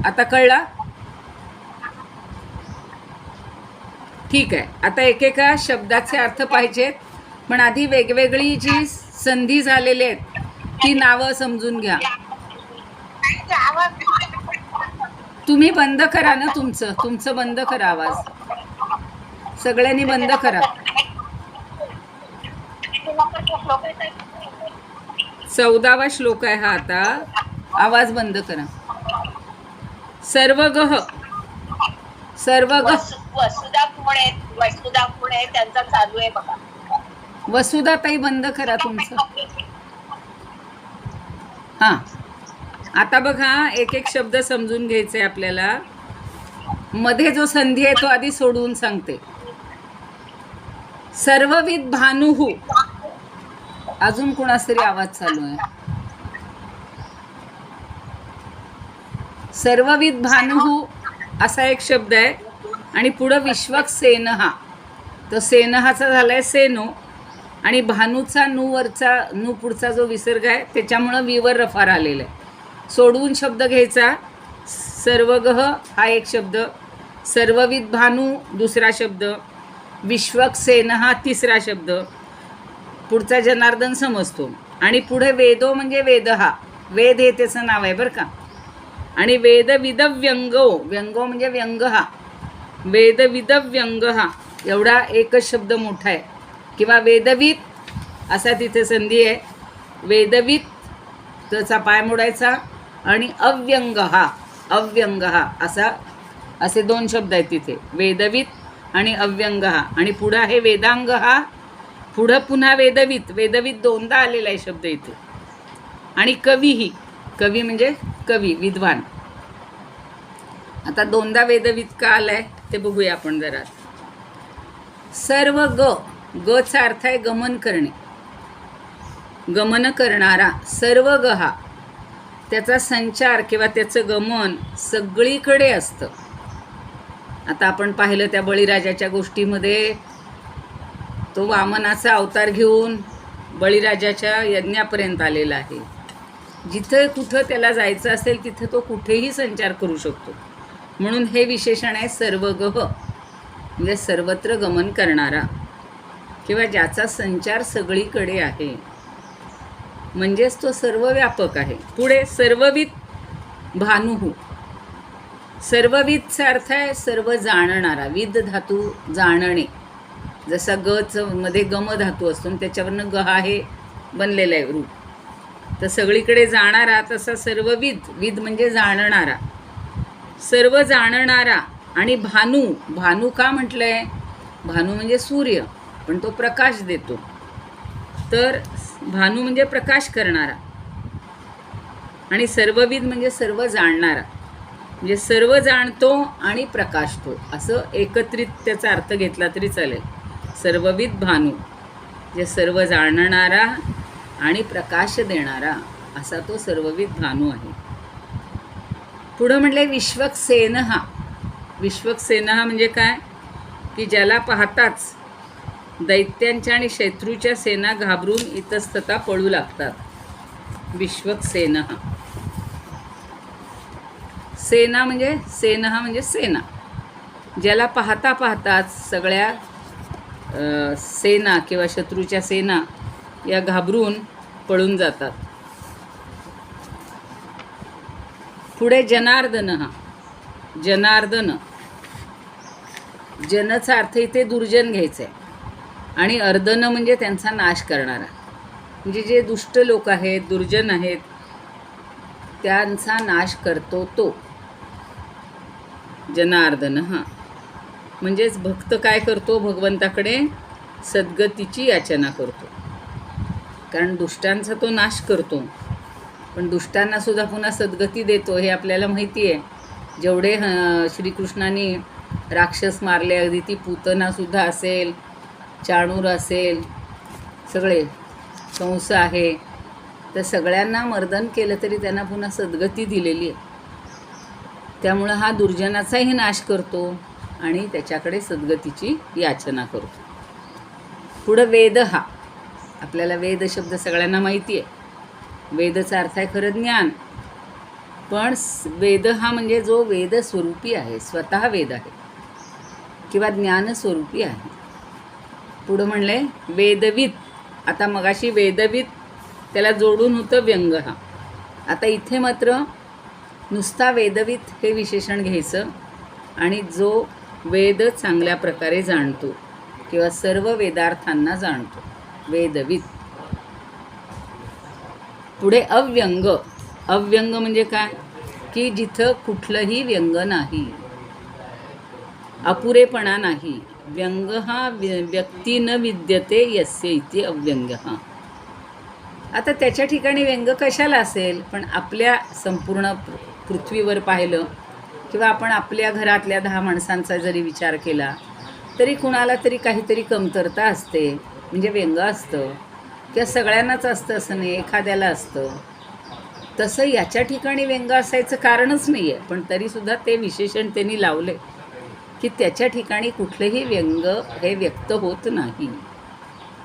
आता कळला? ठीक आहे. आता एकेका शब्दाचे अर्थ पाहिजेत. पण आधी वेगवेगळी जी संधी झालेली आहेत ती नावं समजून घ्या. तुम्ही बंद करा ना. तुमचं बंद करा आवाज. सगळ्यांनी बंद करा. 14वा श्लोक आहे हा. आता आवाज बंद करा. सर्वगह सर्व ग वसुधा कोण आहे त्यांचा चालू आहे बघा. वसुधा ताई बंद करा तुमचं. हां, आता बघा एक एक शब्द समजून घ्यायचे आपल्याला. मध्ये जो संधी आहे तो आधी सोडवून सांगते. सर्वविध भानुहू. अजून कोणास तरी आवाज चालू आहे. सर्वविध भानुहू असा एक शब्द आहे आणि पुढं विश्वक सेनहा. तर सेनहाचा झालाय सेनो आणि भानूचा नू पुढचा जो विसर्ग आहे त्याच्यामुळं विवर रफार आलेला आहे. सोडवून शब्द घ्यायचा. सर्वगह हा एक शब्द, सर्वविध भानू दुसरा शब्द, विश्वक सेनहा तिसरा शब्द, पुढचा जनार्दन समजतो. आणि पुढे वेदो म्हणजे वेदहा. वेद हे त्याचं नाव आहे बरं का. आणि वेदविद व्यंगो, व्यंगो म्हणजे व्यंग हा. वेदविद व्यंग हा एवढा एकच शब्द मोठा आहे. किंवा वेदवित असा तिथे संधी आहे. वेदवित त्याचा पाय मोडायचा आणि अव्यंग हा, अव्यंग हा असे दोन शब्द आहेत तिथे, वेदवित आणि अव्यंग हा. आणि पुढं आहे वेदांग हा, पुढं पुन्हा वेदवित. वेदवित दोनदा आलेला आहे शब्द इथे. आणि कवीही, कवी म्हणजे कवी, विद्वान. आता दोनदा वेदवित का आलाय ते बघूया आपण जरा. सर्व गचा अर्थ आहे गमन करणे, गमन करणारा. सर्व हा त्याचा संचार किंवा त्याचं गमन सगळीकडे असतं. आता आपण पाहिलं त्या बळीराजाच्या गोष्टीमध्ये, तो वामनाचा अवतार घेऊन बळीराजाच्या यज्ञापर्यंत आलेला आहे. जिथं कुठं त्याला जायचं असेल तिथं तो कुठेही संचार करू शकतो. म्हणून हे विशेषण आहे सर्वगह, म्हणजे सर्वत्र गमन करणारा किंवा ज्याचा संचार सगळीकडे आहे, म्हणजेच तो सर्वव्यापक आहे. पुढे सर्वविद भानुहू. सर्वविदचा अर्थ आहे सर्व जाणणारा. विद धातू जाणणे, जसा गच मध्ये गम धातू असतो त्याच्यावरनं गहा हे बनलेलं आहे रूप. तर सगळीकडे जाणारा तसा सर्वविद, विद म्हणजे जाणणारा, सर्व जाणणारा. आणि भानू, भानू का म्हटलंय? भानू म्हणजे सूर्य, पण तो प्रकाश देतो. तर भानू म्हणजे प्रकाश करणारा. आणि सर्वविद म्हणजे सर्व जाणणारा, म्हणजे सर्व जाणतो आणि प्रकाशतो, असं एकत्रित त्याचा अर्थ घेतला तरी चालेल. सर्वविद भानू म्हणजे सर्व जाणणारा आणि प्रकाश देणारा, असा तो सर्वविद भानू आहे. पुढं म्हटलंय विश्वक सेनहा. विश्वक सेनहा म्हणजे काय? की ज्याला पाहताच दैत्यांच्या आणि शत्रूच्या सेना घाबरून इतस्तता पळू लागतात. विश्वक सेनहा. सेना म्हणजे सेनहा म्हणजे सेना, ज्याला पाहता पाहताच सगळ्या सेना किंवा शत्रूच्या सेना या घाबरून पळून जातात. पुढे जनार्दन हा. जनार्दन, जनचा अर्थ इथे दुर्जन घ्यायचा आहे आणि अर्दन म्हणजे त्यांचा नाश करणारा, म्हणजे जे दुष्ट लोक आहेत, दुर्जन आहेत, त्यांचा नाश करतो तो जनार्दन हा. म्हणजेच भक्त काय करतो? भगवंताकडे सद्गतीची याचना करतो, कारण दुष्टांचा तो नाश करतो, पण दुष्टांना सुद्धा पुन्हा सद्गती देतो हे आपल्याला माहिती आहे. जेवढे श्रीकृष्णाने राक्षस मारले, अगदी ती पूतनासुद्धा असेल, चाणूर असेल, सगळे कंस आहे, तर सगळ्यांना मर्दन केलं तरी त्यांना पुन्हा सद्गती दिलेली आहे. त्यामुळं हा दुर्जनाचाही नाश करतो आणि त्याच्याकडे सद्गतीची याचना करतो. पुढं वेद हा. आपल्याला वेद शब्द सगळ्यांना माहिती आहे. वेदचा अर्थ आहे खरं ज्ञान, पण वेद हा म्हणजे जो वेद स्वरूपी आहे, स्वतः वेद आहे किंवा ज्ञानस्वरूपी आहे. पुढं म्हणले वेदविद. आता मगाशी वेदविद त्याला जोडून होतं व्यंग हा. आता इथे मात्र नुसता वेदविद हे विशेषण घ्यायचं आणि जो वेद चांगल्या प्रकारे जाणतो किंवा सर्व वेदार्थांना जाणतो, वेदविद. पुढे अव्यंग. अव्यंग म्हणजे काय? की जिथं कुठलंही व्यंग नाही. अपुरेपणा नाही. व्यंग हा व्यक्ती न विद्यते यस्य इति अव्यंग. आता त्याच्या ठिकाणी व्यंग कशाला असेल, पण आपल्या संपूर्ण पृथ्वीवर पाहिलं किंवा आपण आपल्या घरातल्या 10 माणसांचा जरी विचार केला तरी कुणाला तरी काहीतरी कमतरता असते, म्हणजे व्यंग असतं. किंवा सगळ्यांनाच असतं असं नाही, एखाद्याला असतं. तसं याच्या ठिकाणी व्यंग असायचं कारणच नाही आहे, पण तरीसुद्धा ते विशेषण त्यांनी लावले की त्याच्या ठिकाणी कुठलंही व्यंग हे व्यक्त होत नाही,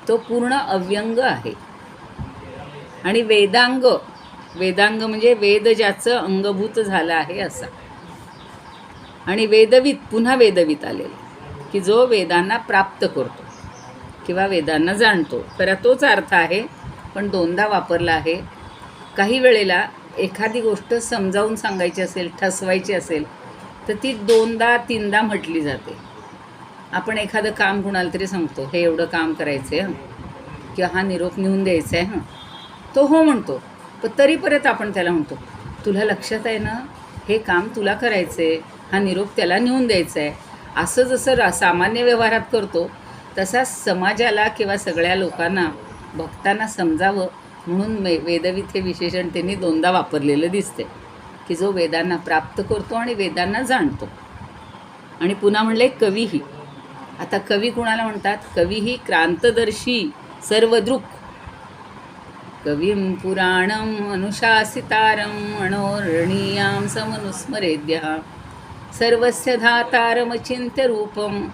तो पूर्ण अव्यंग आहे. आणि वेदांग, वेदांग म्हणजे वेद ज्याचं अंगभूत झालं आहे असा. आणि वेदवित, पुन्हा वेदवित आलेलं की जो वेदांना प्राप्त करतो किंवा वेदांना जाणतो. खरा तोच अर्थ आहे, पण दोनदा वापरला आहे. काही वेळेला एखादी गोष्ट समजावून सांगायची असेल, ठसवायची असेल, तर ती दोनदा तीनदा म्हटली जाते. आपण एखादं काम कुणाला तरी सांगतो, हे एवढं काम करायचं आहे किंवा हा निरोप नेऊन द्यायचा आहे, तो हो म्हणतो. पण तरी परत आपण त्याला म्हणतो, तुला लक्षात आहे ना, हे काम तुला करायचं आहे, हा निरोप त्याला नेऊन द्यायचा आहे. असं जसं सामान्य व्यवहारात करतो तसा समाजाला किंवा सगळ्या लोकांना, भक्तांना समजावं म्हणून वेदवित हे विशेषण त्यांनी दोनदा वापरलेलं दिसते की जो वेदांना प्राप्त करतो आणि वेदांना जाणतो. आणि पुन्हा म्हणले कवीही. आता कवी कुणाला म्हणतात? कवीही क्रांतदर्शी सर्वदृक्, कवीं पुराणं अनुशासितारं मनोरणीयां समनुस्मरेद्यः सर्वस्य धातारमचिन्त्य रूपम.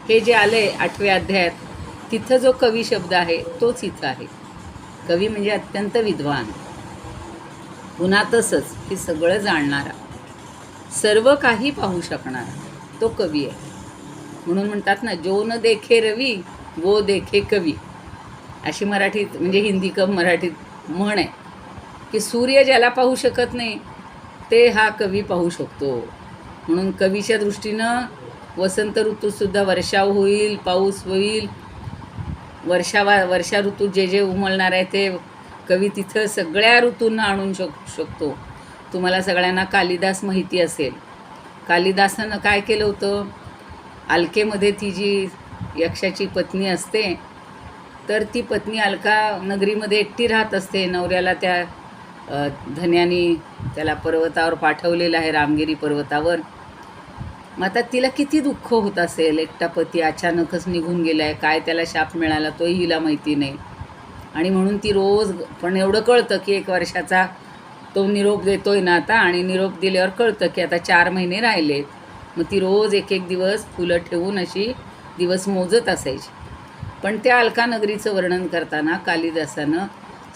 हे जे आले 8व्या अध्यायात, तिथं जो कवी शब्द आहे तोच इथं आहे. कवी म्हणजे अत्यंत विद्वान. पुन्हा तसंच की सगळं जाणणारा, सर्व काही पाहू शकणारा, तो कवी आहे. म्हणून म्हणतात ना, जो न देखे रवी वो देखे कवी, अशी मराठीत म्हणजे हिंदी कम मराठीत म्हण आहे की सूर्य ज्याला पाहू शकत नाही ते हा कवी पाहू शकतो. म्हणून कवीच्या दृष्टीनं वसंत ऋतूतसुद्धा वर्षाव होईल, पाऊस होईल. वर्षा ऋतूत जे जे उमलणार आहे ते कवी तिथं सगळ्या ऋतूंना आणून शकतो. तुम्हाला सगळ्यांना कालिदास माहिती असेल. कालिदासानं काय केलं होतं, अलकेमध्ये ती जी यक्षाची पत्नी असते, तर ती पत्नी अलका नगरीमध्ये एकटी राहत असते. नवऱ्याला त्या धन्यानी त्याला पर्वतावर पाठवलेलं आहे, रामगिरी पर्वतावर. मग आता तिला किती दुःख होत असेल, एकटा पती अचानकच निघून गेला आहे, काय त्याला शाप मिळाला तोही हिला माहिती नाही. आणि म्हणून ती रोज, पण एवढं कळतं की 1 वर्षाचा तो निरोप देतोय ना आता, आणि निरोप दिल्यावर कळतं की आता 4 महिने राहिले. मग ती रोज एक दिवस फुलं ठेवून अशी दिवस मोजत असायची. पण त्या अलका नगरीचं वर्णन करताना कालिदासानं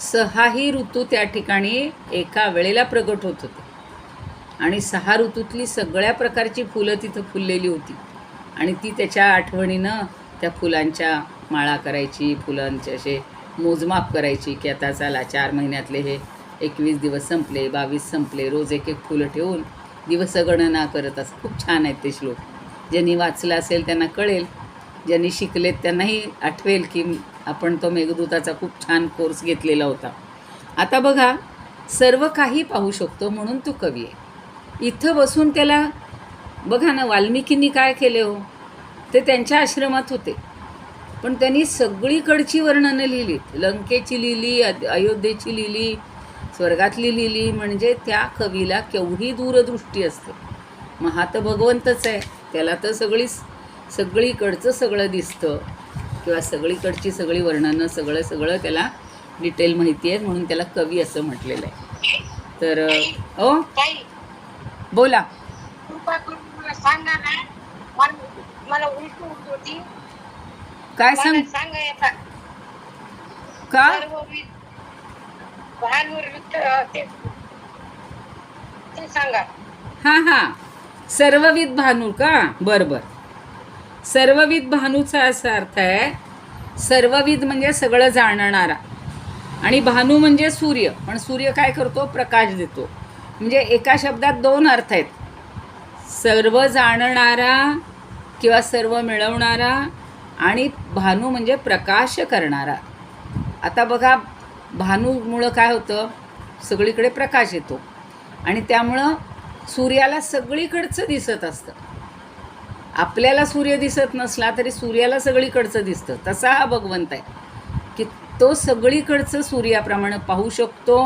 6ही ऋतू त्या ठिकाणी एका वेळेला प्रगट होत होते. आणि 6 ऋतूतली सगळ्या प्रकारची फुलं तिथं फुललेली होती. आणि ती त्याच्या आठवणीनं त्या फुलांच्या माळा करायची, फुलांचे असे मोजमाप करायची की आता चला 4 महिन्यातले हे 21 दिवस संपले, 22 संपले, रोज एक फुलं ठेवून दिवसगणना करत असं. खूप छान आहेत ते श्लोक. ज्यांनी वाचलं असेल त्यांना कळेल, ज्यांनी शिकलेत त्यांनाही आठवेल की आपण तो मेघदूताचा खूप छान कोर्स घेतलेला होता. आता बघा, सर्व काही पाहू शकतो म्हणून तो कवी आहे. इथं बसून त्याला बघा ना, वाल्मिकींनी काय केले हो, ते त्यांच्या आश्रमात होते, पण त्यांनी सगळीकडची वर्णनं लिहिलीत. लंकेची लिहिली, अयोध्येची लिहिली, स्वर्गातली लिहिली. म्हणजे त्या कवीला केवढी दूरदृष्टी असते. मग हा तर भगवंतच आहे, त्याला तर सगळीकडचं सगळं दिसतं किंवा सगळीकडची सगळी वर्णनं, सगळं त्याला डिटेल माहिती आहे, म्हणून त्याला कवी असं म्हटलेलं आहे. तर ओ बोला. मला उलटी होती. काय सांग का? हां, सर्वविद भानू का? बरोबर. सर्वविद भानूचा असा अर्थ आहे, सर्वविद म्हणजे सगळं जाणणारा, आणि भानू म्हणजे सूर्य. पण सूर्य काय करतो? प्रकाश देतो. म्हणजे एका शब्दात 2 अर्थ आहेत, सर्व जाणणारा किंवा सर्व मिळवणारा, आणि भानू म्हणजे प्रकाश करणारा. आता बघा, भानूमुळं काय होतं, सगळीकडे प्रकाश येतो आणि त्यामुळं सूर्याला सगळीकडचं दिसत असतं. आपल्याला सूर्य दिसत नसला तरी सूर्याला सगळीकडचं दिसतं. तसा हा भगवंत आहे की तो सगळीकडचं सूर्याप्रमाणे पाहू शकतो,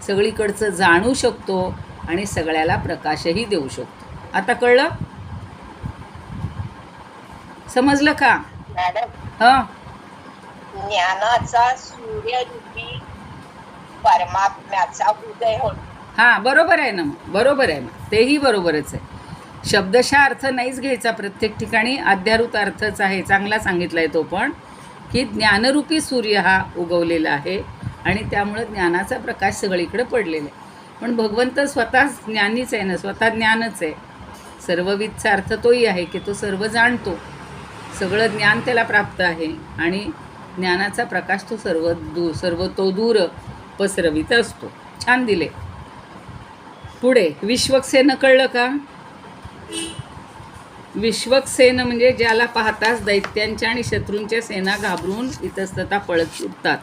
सगळीकडचं जाणू शकतो आणि सगळ्याला प्रकाशही देऊ शकतो. आता कळलं? समजलं का? मॅडम, हां ज्ञानाचा सूर्यरूपी परमात्म्याचा उदय होतो. हां बरोबर आहे ना, मग बरोबर आहे, मग तेही बरोबरच आहे. शब्दशः अर्थ नाहीच घ्यायचा प्रत्येक ठिकाणी, अध्यारूत अर्थच आहे. चांगला सांगितला आहे तो पण, की ज्ञानरूपी सूर्य हा उगवलेला आहे आणि त्यामुळं ज्ञानाचा प्रकाश सगळीकडे पडलेला आहे. पण भगवंत स्वतः ज्ञानीच आहे ना, स्वतः ज्ञानच आहे. सर्वविदचा अर्थ तोही आहे की तो सर्व जाणतो, सगळं ज्ञान त्याला प्राप्त आहे आणि ज्ञानाचा प्रकाश तो सर्व तो दूर पसरवित असतो. छान दिले. पुढे विश्वक्सेन कळलं का? विश्वक्सेन म्हणजे ज्याला पाहताच दैत्यांच्या आणि शत्रूंच्या सेना घाबरून इतस्ततः पळत सुटतात.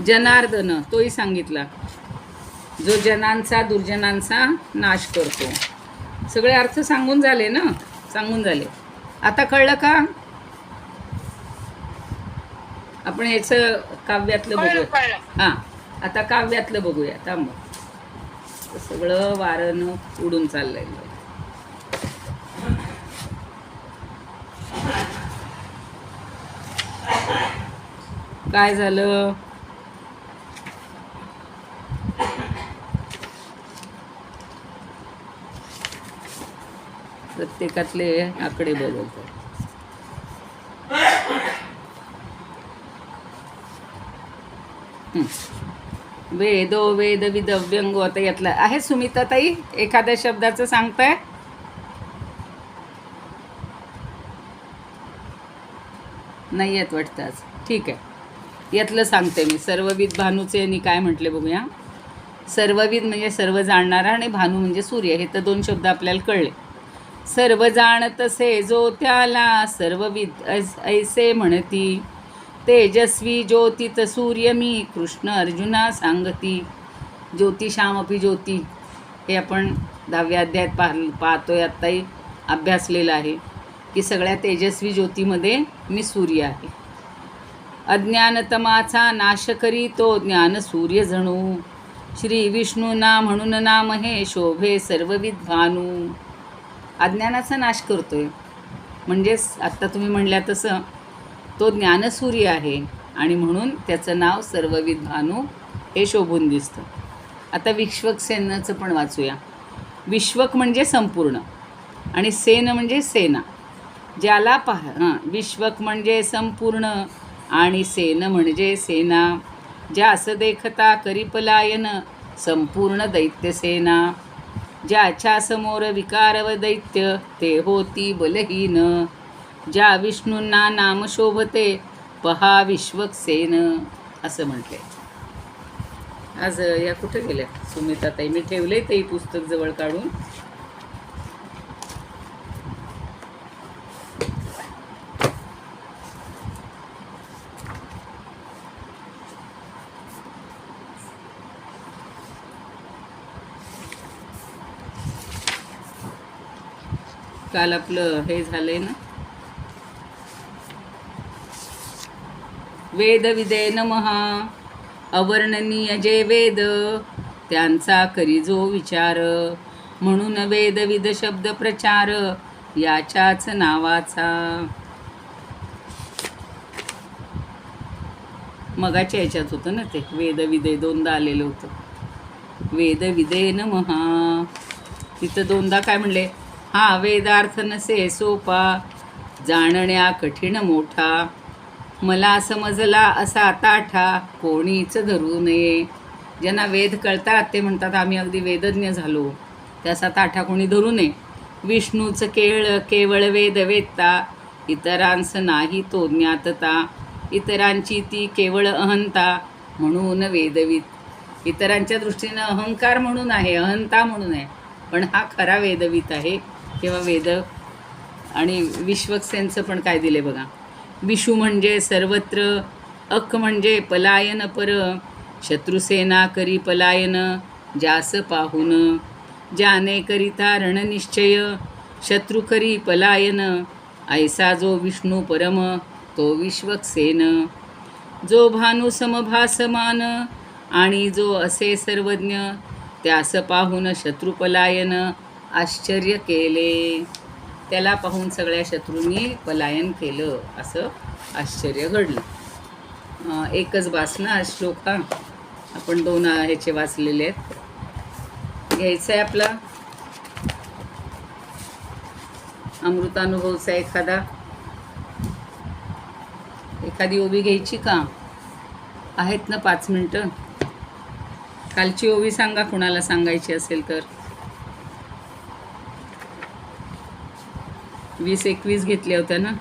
जनार्दन तोही सांगितला, जो जनांचा दुर्जनांचा नाश करतो. सगळे अर्थ सांगून झाले ना, सांगून झाले. आता कळलं का? आपण याचं काव्यातलं बघूया. कळलं. हां आता काव्यातलं बघूया. थांब, सगळं वारं उडून चाललंय. काय झालं? प्रत्येकातले आकडे बदलतात. वेदो वेद विदव्यंगो. आता यातलं आहे सुमिता ताई, एखाद्या शब्दाचं सांगताय? नाही येत वाटतं आज. ठीक आहे, यातलं सांगते मी. सर्वविद भानूचे यांनी काय म्हटले बघूया. सर्वविद म्हणजे सर्व जाणणारा आणि भानू म्हणजे सूर्य. हे तर दोन शब्द आपल्याला कळले. सर्व जाणतसे जो त्याला सर्वविद ऐसे म्हणती. तेजस्वी ज्योतित सूर्य मी कृष्ण अर्जुना सांगती. ज्योतिषामपि ज्योती हे आपण 10व्या अध्यायात पाहतोय. आत्ताही अभ्यासलेलं आहे की सगळ्या तेजस्वी ज्योतीमध्ये मी सूर्य आहे. अज्ञानतमाचा नाश करी तो ज्ञान सूर्य जणू. श्री विष्णूना म्हणून नाम हे शोभे सर्वविद भानू. अज्ञानाचा नाश करतोय म्हणजेच आत्ता तुम्ही म्हणल्या तसं तो ज्ञानसूर्य आहे आणि म्हणून त्याचं नाव सर्वविद भानू हे शोभून दिसतं. आता विश्वक्सेनचं पण वाचूया. विश्वक म्हणजे संपूर्ण आणि सेन म्हणजे सेना. ज्याला विश्वक म्हणजे संपूर्ण आणि सेन म्हणजे सेना. ज्यास देखता करी पलायन संपूर्ण दैत्यसेना. ज्याच्या समोर विकारव दैत्य ते होती बलहीन. ज्या विष्णूंना नाम शोभते पहा विश्वक्सेन असं म्हटले. आज या कुठे गेल्या सुमिता ताई? मी ठेवले ते पुस्तक जवळ काढून. काल आपलं हे झालंय ना, वेद विदे नमः. अवर्णनीय जे वेद त्यांचा करी जो विचार. म्हणून वेदविद शब्द प्रचार याच्याच नावाचा. मगाच्या याच्यात होतं ना ते, वेदविदे दोनदा आलेलं होतं. वेदविदे नमः तिथं दोनदा काय म्हणले? हा वेदार्थ नसे सोपा जाणण्या कठीण मोठा. मला समजला असा ताठा कोणीच धरू नये. ज्यांना वेद कळतात ते म्हणतात आम्ही अगदी वेदज्ञ झालो, त्याचा ताठा कोणी धरू नये. विष्णूचं केवळ वेद वेदता इतरांस नाही तो ज्ञातता. इतरांची ती केवळ अहंता म्हणून वेदविद. इतरांच्या दृष्टीनं अहंकार म्हणून आहे, अहंता म्हणून आहे, पण हा खरा वेदवित आहे किंवा वेद. आणि विश्वक्सेनचं पण काय दिले बघा. विषू म्हणजे सर्वत्र. अक म्हणजे पलायन पर. शत्रुसेना करी पलायन ज्यास पाहून. जाने करिता रणनिश्चय शत्रू करी पलायन ऐसा जो विष्णू परम तो विश्वक्सेन जो भानु समभासमान आणि जो असे सर्वज्ञ त्यास पाहून शत्रुपलायन आश्चर्य केले. त्याला पाहून सगळ्या शत्रूंनी पलायन केलं असं आश्चर्य घडलं. एकच वाचना हा श्लोक. हा आपण 2 ह्याचे वाचलेले आहेत. घ्यायचं आहे आपला अमृतानुभवचा एखादी ओवी घ्यायची का? आहेत ना 5 मिनटं. कालची ओवी सांगा कुणाला सांगायची असेल तर. 20-21 घेतल्या होत्या ना.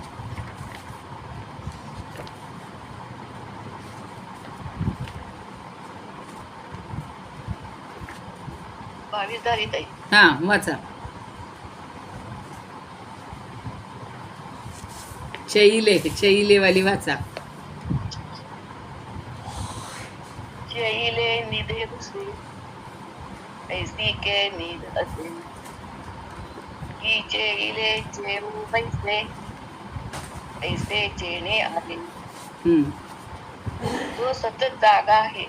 हां वाचा. चैले वाली वाचा. चैले निधे घुसे ऐसी के नींद असे की चैले चेऊ बैसे ऐसे चेणे आले. जो सतत जागा आहे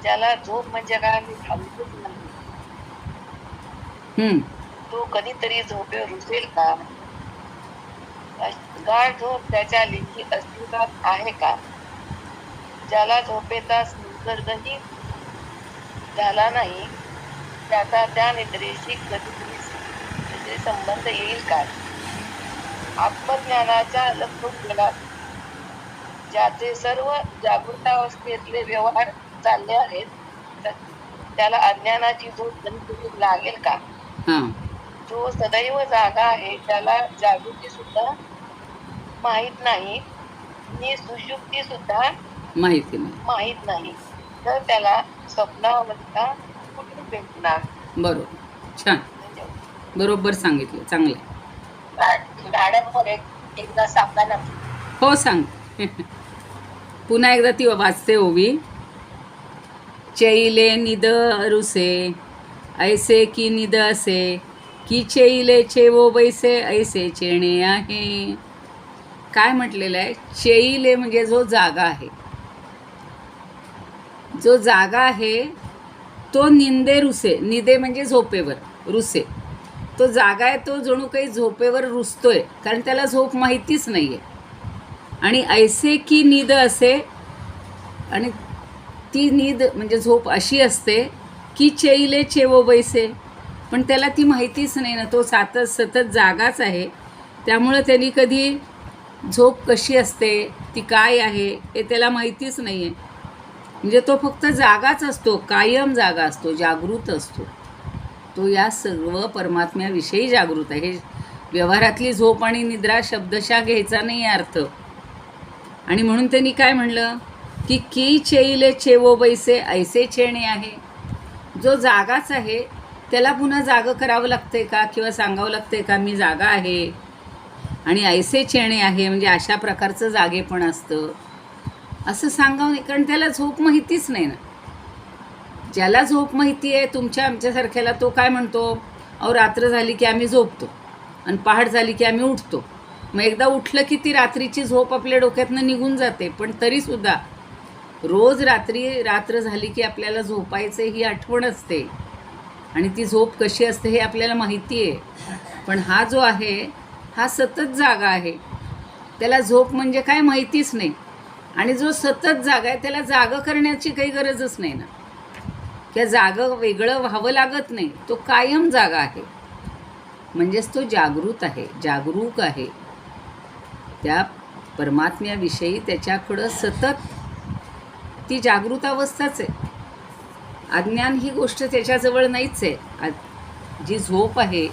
ज्याला झोप म्हणजे काय मी थांबतच नाही. तो कधीतरी झोपेवर रुसेल का? गाढ झोप त्याच्या लेखी अस्तित्वात आहे का? ज्याला झोपेचा संसर्गही झाला नाही त्याचा त्या निद्रेशी कधीतरी संबंध येईल का? आत्मज्ञानाच्या लक्षून गेला ज्याचे सर्व जागृतावस्थेतले व्यवहार चालले आहेत त्याला अज्ञानाची झोप कधीतरी लागेल का? जो सदैव जागा आहे त्याला जागृती सुद्धा माहित नाही आणि सुषुप्ती सुद्धा माहित नाही तर त्याला स्वप्नावस्था कुठे भेटणार? बरोबर. छान. बरोबर सांगितलं. चांगलं. मॅडम एकदा सांगा ना. हो सांग. पुन्हा एकदा ती वाचते ओवी. चैले निद अरुसे ऐसे की निद असे की चैले चेवो बैसे ऐसे चेणे आहे. काय म्हटलेलं आहे? चैले म्हणजे जो जागा आहे. जो जागा आहे तो निंदे रुसे. निदे म्हणजे झोपेवर, रुसे तो जागा आहे तो जणू काही झोपेवर रुसतोय कारण त्याला झोप माहितीच नाही आहे. आणि ऐसे की निद असे आणि ती नीद म्हणजे झोप अशी असते की चैले चेवो बैसे पण त्याला ती माहितीच नाही ना. तो सतत जागाच आहे त्यामुळं त्यांनी कधी झोप कशी असते ती काय आहे हे त्याला माहितीच नाही आहे. म्हणजे तो फक्त जागाच असतो, कायम जागा असतो, जागृत असतो. तो या सर्व परमात्म्याविषयी जागृत आहे. व्यवहारातली झोप आणि निद्रा शब्दशः घ्यायचा नाही अर्थ. आणि म्हणून त्यांनी काय म्हणलं की चैले चेवो बैसे ऐसे चेणे आहे. जो जागाच आहे त्याला पुन्हा जागं करावं लागतंय का किंवा सांगावं लागतंय का मी जागा आहे. आणि ऐसे चेणे आहे म्हणजे अशा प्रकारचं जागेपण असतं असं सांगावं नाही कारण त्याला झोप माहितीच नाही ना. ज्याला झोप माहिती आहे तुमच्या आमच्यासारख्याला तो काय म्हणतो, अहो रात्र झाली की आम्ही झोपतो आणि पहाट झाली की आम्ही उठतो. मग एकदा उठलं की ती रात्रीची झोप आपल्या डोक्यातनं निघून जाते. पण तरीसुद्धा रोज रात्र झाली की आपल्याला झोपायचं ही आठवण असते आणि ती झोप कशी असते हे आपल्याला माहिती आहे. पण हा जो आहे हा सतत जागा आहे. त्याला झोप म्हणजे काय माहितीच नाही. आणि जो सतत जागा आहे त्याला जागं करण्याची काही गरजच नाही ना. त्या जागं वेगळं व्हावं लागत नाही. तो कायम जागा आहे म्हणजेच तो जागृत आहे, जागरूक आहे. त्या परमात्म्याविषयी त्याच्याकडं सतत ती जागृत अवस्थाच आहे. अज्ञान ही गोष्ट त्याच्याजवळ नाहीच आहे. जी झोप आहे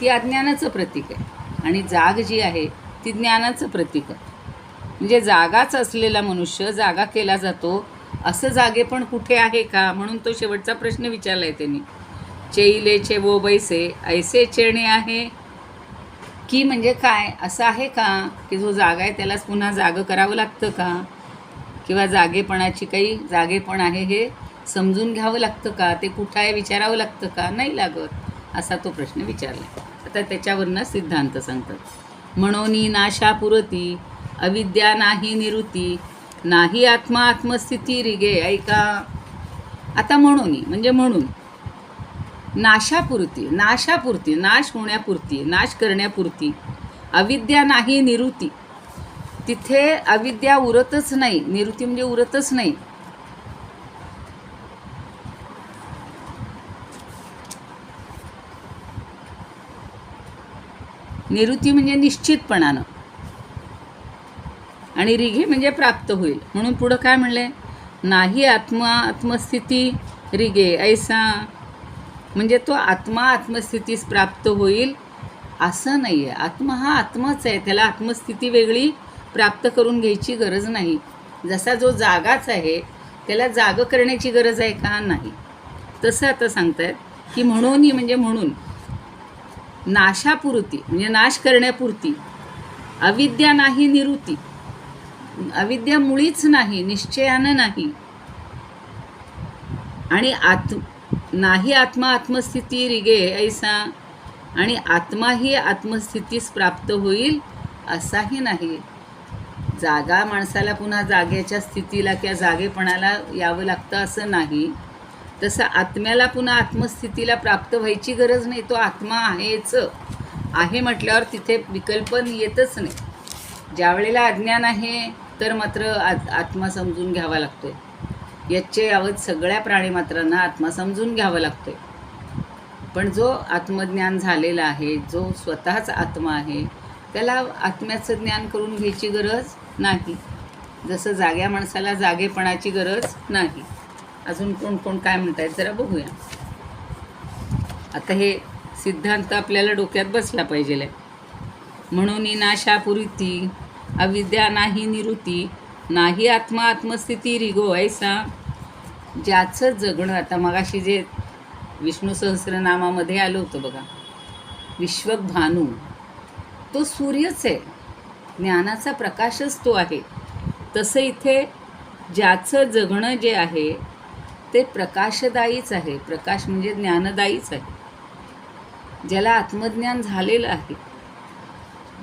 ती अज्ञानाचं प्रतीक आहे आणि जाग जी आहे ती ज्ञानाचं प्रतीक आहे. म्हणजे जागाच असलेला मनुष्य जागा केला जातो असं जागेपण कुठे आहे का म्हणून तो शेवटचा प्रश्न विचारला आहे त्यांनी. चैले चेवो बैसे ऐसे चेणे आहे की म्हणजे काय असं आहे का की जो जागा आहे त्यालाच पुन्हा जागं करावं लागतं का किंवा जागेपणाची काही जागेपण आहे हे समजून घ्यावं लागतं का, ते कुठं आहे विचारावं लागतं का, नाही लागत, असा तो प्रश्न विचारला. आता त्याच्यावरनं सिद्धांत सांगतात. म्हणोनी नाशा पुरती अविद्या नाही निवृत्ती, नाही आत्मा आत्मस्थिती रिगे. ऐका आता. म्हणोनी म्हणजे म्हणून, नाशापुरती नाशापुरती नाश होण्यापुरती, नाश करण्यापुरती, अविद्या नाही निवृत्ती, तिथे अविद्या उरतच नाही. निवृत्ती म्हणजे उरतच नाही. निवृत्ती म्हणजे निश्चितपणानं, आणि रिघे म्हणजे प्राप्त होईल. म्हणून पुढं काय म्हणले, नाही आत्मा आत्मस्थिती रिगे ऐसा, म्हणजे तो आत्मा आत्मस्थितीस प्राप्त होईल असं नाही आहे. आत्मा हा आत्माच आहे, त्याला आत्मस्थिती वेगळी प्राप्त करून घ्यायची गरज नाही. जसा जो जागाच आहे त्याला जाग करण्याची गरज आहे का, नाही. तसं आता सांगतायत की म्हणून म्हणजे म्हणून, नाशापुरती म्हणजे नाश करण्यापुरती, अविद्या नाही निवृत्ती, अविद्या मुळीच नाही, निश्चयानं नाही, आणि नाही आत्मा आत्मस्थिती रिगे ऐसा, आणि आत्मा ही आत्मस्थितीस प्राप्त होईल असाही नाही. जागा माणसाला पुन्हा जागेच्या स्थितीला किंवा जागेपणाला यावं लागतं असं नाही. तसं आत्म्याला पुन्हा आत्मस्थितीला प्राप्त व्हायची गरज नाही. तो आत्मा आहेच आहे म्हटल्यावर तिथे विकल्पन येतच नाही. ज्या वेळेला अज्ञान आहे तर मात्र आत्मा समजून घ्यावा लागतोय. याचे यावत सगळ्या प्राणीमात्रांना आत्मा समजून घ्यावा लागतोय. पण जो आत्मज्ञान झालेला आहे, जो स्वतःच आत्मा आहे, त्याला आत्म्याचं ज्ञान करून घ्यायची गरज नाही. जसं जाग्या माणसाला जागेपणाची गरज नाही. अजून कोण कोण काय म्हणतायत जरा बघूया. आता हे सिद्धांत आपल्याला डोक्यात बसला पाहिजे. म्हणून नाशापुरती अविद्या नाही निवृत्ती, नाही आत्मा आत्मस्थिती रिगो ऐसा, ज्याचं जगणं, आता मगाशी जे विष्णू सहस्रनामामध्ये आलं होतं बघा, विश्वभानू, तो सूर्यच आहे, ज्ञानाचा प्रकाशच तो आहे. तसं इथे ज्याचं जगणं जे आहे ते प्रकाशदायीच आहे. प्रकाश म्हणजे ज्ञानदायीच आहे. ज्याला आत्मज्ञान झालेलं आहे,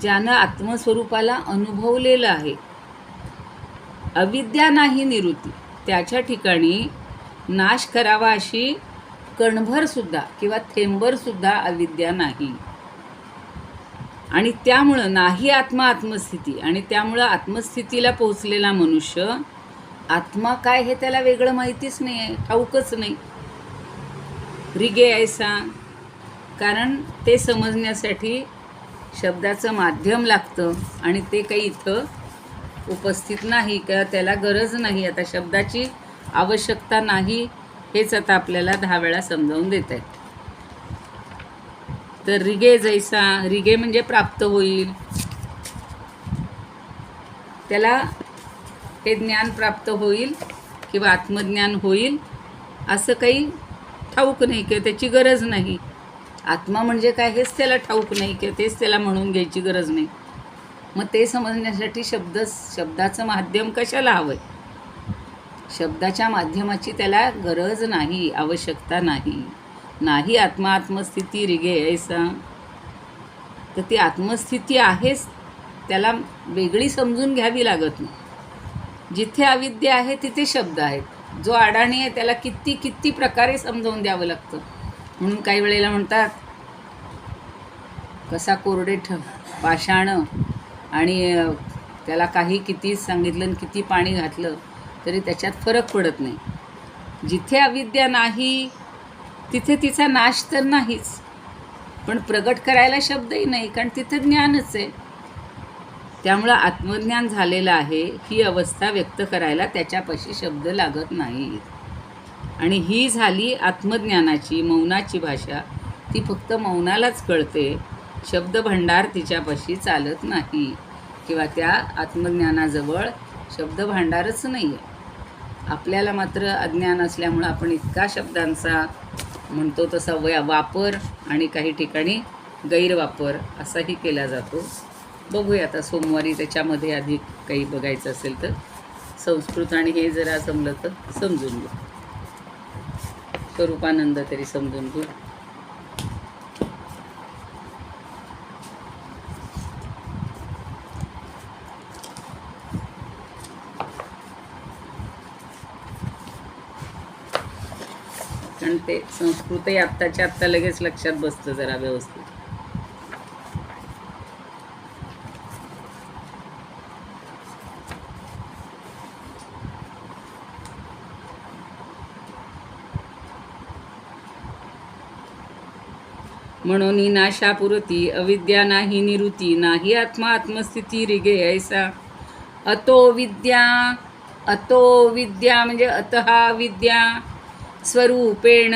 ज्यानं आत्मस्वरूपाला अनुभवलेलं आहे, अविद्या नाही निवृत्ती, त्याच्या ठिकाणी नाश करावा अशी कणभरसुद्धा किंवा थेंबरसुद्धा अविद्या नाही. आणि त्यामुळं नाही आत्मा आत्मस्थिती, आणि त्यामुळं आत्मस्थितीला पोहोचलेला मनुष्य, आत्मा काय हे त्याला वेगळं माहितीच नाही आहे, ठाऊकच नाही. रिगे ऐसा, कारण ते समजण्यासाठी शब्दाचं माध्यम लागतं, आणि ते काही इथं उपस्थित नाही किंवा त्याला गरज नाही. आता शब्दाची आवश्यकता नाही हेच आता आपल्याला 10 वेळा समजावून देत आहेत. तर रिगे जैसा, रिगे म्हणजे प्राप्त होईल, त्याला हे ज्ञान प्राप्त होईल किंवा आत्मज्ञान होईल असं काही ठाऊक नाही किंवा त्याची गरज नाही. आत्मा म्हणजे काय हेच त्याला ठाऊक नाही किंवा तेच त्याला म्हणून घ्यायची गरज नाही. मग ते समजण्यासाठी शब्दाचं माध्यम कशाला हवं आहे? शब्दाच्या माध्यमाची त्याला गरज नाही, आवश्यकता नाही. नाही आत्मा आत्मस्थिती रिगे ऐसा, तर ती आत्मस्थिती आहेच, त्याला वेगळी समजून घ्यावी लागत नाही. जिथे अविद्या आहे तिथे शब्द आहेत. जो अडाणी आहे त्याला किती किती प्रकारे समजावून द्यावं लागतं. म्हणून काही वेळेला म्हणतात कसा कोरडे पाषाण, आणि त्याला काही किती सांगितलं आणि किती पाणी घातलं तरी त्याच्यात फरक पडत नाही. जिथे अविद्या नाही तिथे तिचा नाश तर नाहीच, पण प्रगट करायला शब्दही नाही, कारण तिथे ज्ञानच आहे. त्यामुळं आत्मज्ञान झालेलं आहे ही अवस्था व्यक्त करायला त्याच्यापाशी शब्द लागत नाहीत. आणि ही झाली आत्मज्ञानाची मौनाची भाषा. ती फक्त मौनालाच कळते. शब्दभांडार तिच्यापाशी चालत नाही, किंवा त्या आत्मज्ञानाजवळ शब्दभांडारच नाही आहे. आपल्याला मात्र अज्ञान असल्यामुळं आपण इतका शब्दांचा म्हणतो तसा वापर आणि काही ठिकाणी गैरवापर असाही केला जातो. बघूया आता सोमवारी त्याच्यामध्ये अधिक काही बघायचं असेल तर संस्कृत आणि हे जरा जमलं तर समजून घेऊ. स्वरूपानंद तरी समजून घेऊ. कारण ते संस्कृतही आत्ताच्या आत्ता लगेच लक्षात बसतं जरा व्यवस्थित. म्हणून नाशापुरती अविद्या नाही निवृत्ती, नाही आत्मा आत्मस्थिती रिगे ऐसा. अतो विद्या म्हणजे अतहा विद्या स्वरूपेण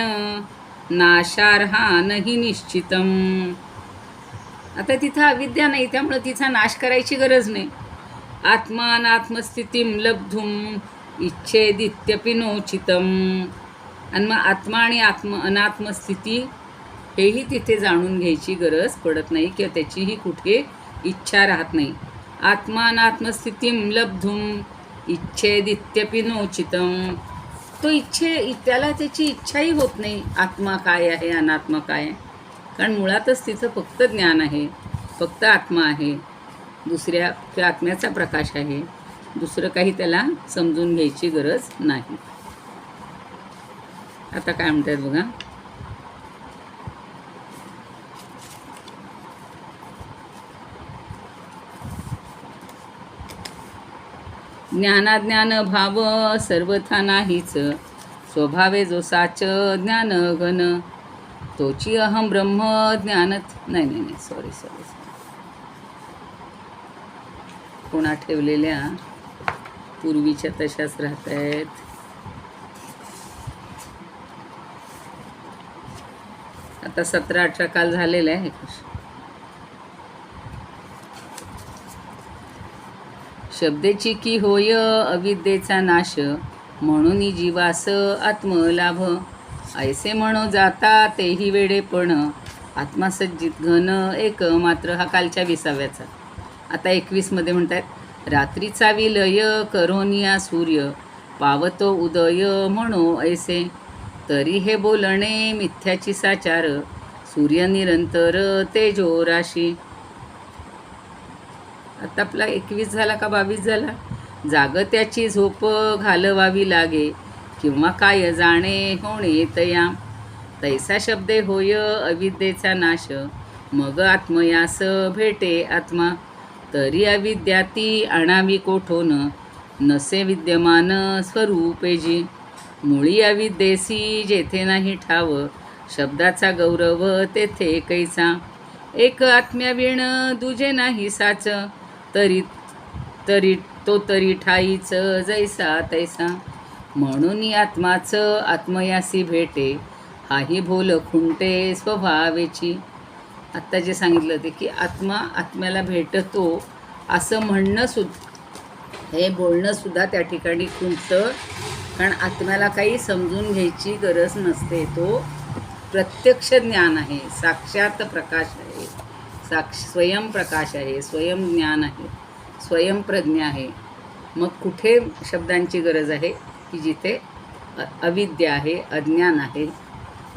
नाशार्हा नाही निश्चितम. आता तिथं अविद्या नाही, त्यामुळे तिचा नाश करायची गरज नाही. आत्मानात्मस्थितीम लब्धुम इच्छेदित्यपि नोचितम. आणि मग आत्मा आणि अनात्मस्थिती हेही तिथे जाणून घ्यायची गरज पडत नाही किंवा त्याचीही कुठे इच्छा राहत नाही. आत्मानात्मस्थितीम लब्धुम इच्छेदित्यपि नोचितम. तो त्याला त्याची इच्छाही होत नाही आत्मा काय आहे अनात्मा काय आहे, कारण मुळातच तिथं फक्त ज्ञान आहे, फक्त आत्मा आहे, दुसऱ्या किंवा आत्म्याचा प्रकाश आहे, दुसरं काही त्याला समजून घ्यायची गरज नाही. आता काय म्हणतात बघा. ज्ञानाज्ञान भाव सर्वथा नाहीच, स्वभावे जो साच ज्ञान घन, तोची अहम ब्रह्म ज्ञानत. नाही सॉरी कोणा ठेवलेल्या पूर्वीच्या तशाच राहत आहेत. आता 17-18 काल झालेलं आहे. शब्देची की होय अविद्येचा नाश, म्हणून जीवास आत्मलाभ. ऐसे म्हणो जाता तेही वेडेपण, आत्मासज्जित घन एक मात्र. हा कालच्या 20व्याचा. आता 21मध्ये म्हणतात, रात्रीचा विलय करोनिया सूर्य, पावतो उदय म्हणो ऐसे. तरी हे बोलणे मिथ्याची साचार, सूर्य निरंतर तेजो राशी. आता आपला 21 झाला का 22 झाला. जागत्याची झोप घालवावी लागे, किंवा काय जाणे होणे तया. तैसा शब्दे होय अविद्येचा नाश, मग आत्मयास भेटे आत्मा. तरी अविद्याती आणावी कोठोन, नसे विद्यमान स्वरूपेजी. मुळी अविद्येसी जेथे नाही ठाव, शब्दाचा गौरव तेथे कैसा. एक आत्म्यावीण दुजे नाही साच, तरी ठाईच जैसा तैसा. म्हणून आत्माचं आत्मयासी भेटे, हाही भोल खुंटे स्वभावेची. आत्ता जे सांगितलं होते की आत्मा आत्म्याला भेटतो असं म्हणणं हे बोलणं सुद्धा त्या ठिकाणी खुंटतं, कारण आत्म्याला काही समजून घ्यायची गरज नसते. तो प्रत्यक्ष ज्ञान आहे, साक्षात प्रकाश आहे, स्वयंप्रकाश आहे, स्वयं ज्ञान आहे, स्वयंप्रज्ञा आहे. मग कुठे शब्दांची गरज आहे की जिथे अविद्या आहे, अज्ञान आहे,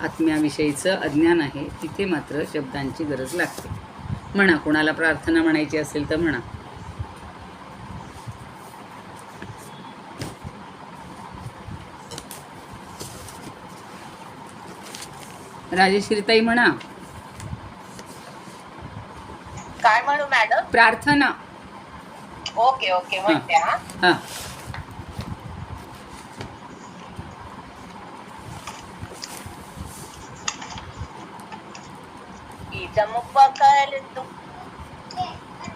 आत्म्याविषयीचं अज्ञान आहे, तिथे मात्र शब्दांची गरज लागते. म्हणा, कोणाला प्रार्थना म्हणायची असेल तर म्हणा. राजश्रीताई म्हणा. काय म्हणू मॅडम? प्रार्थना. ओके म्हणते. हा. इदं पकर्तु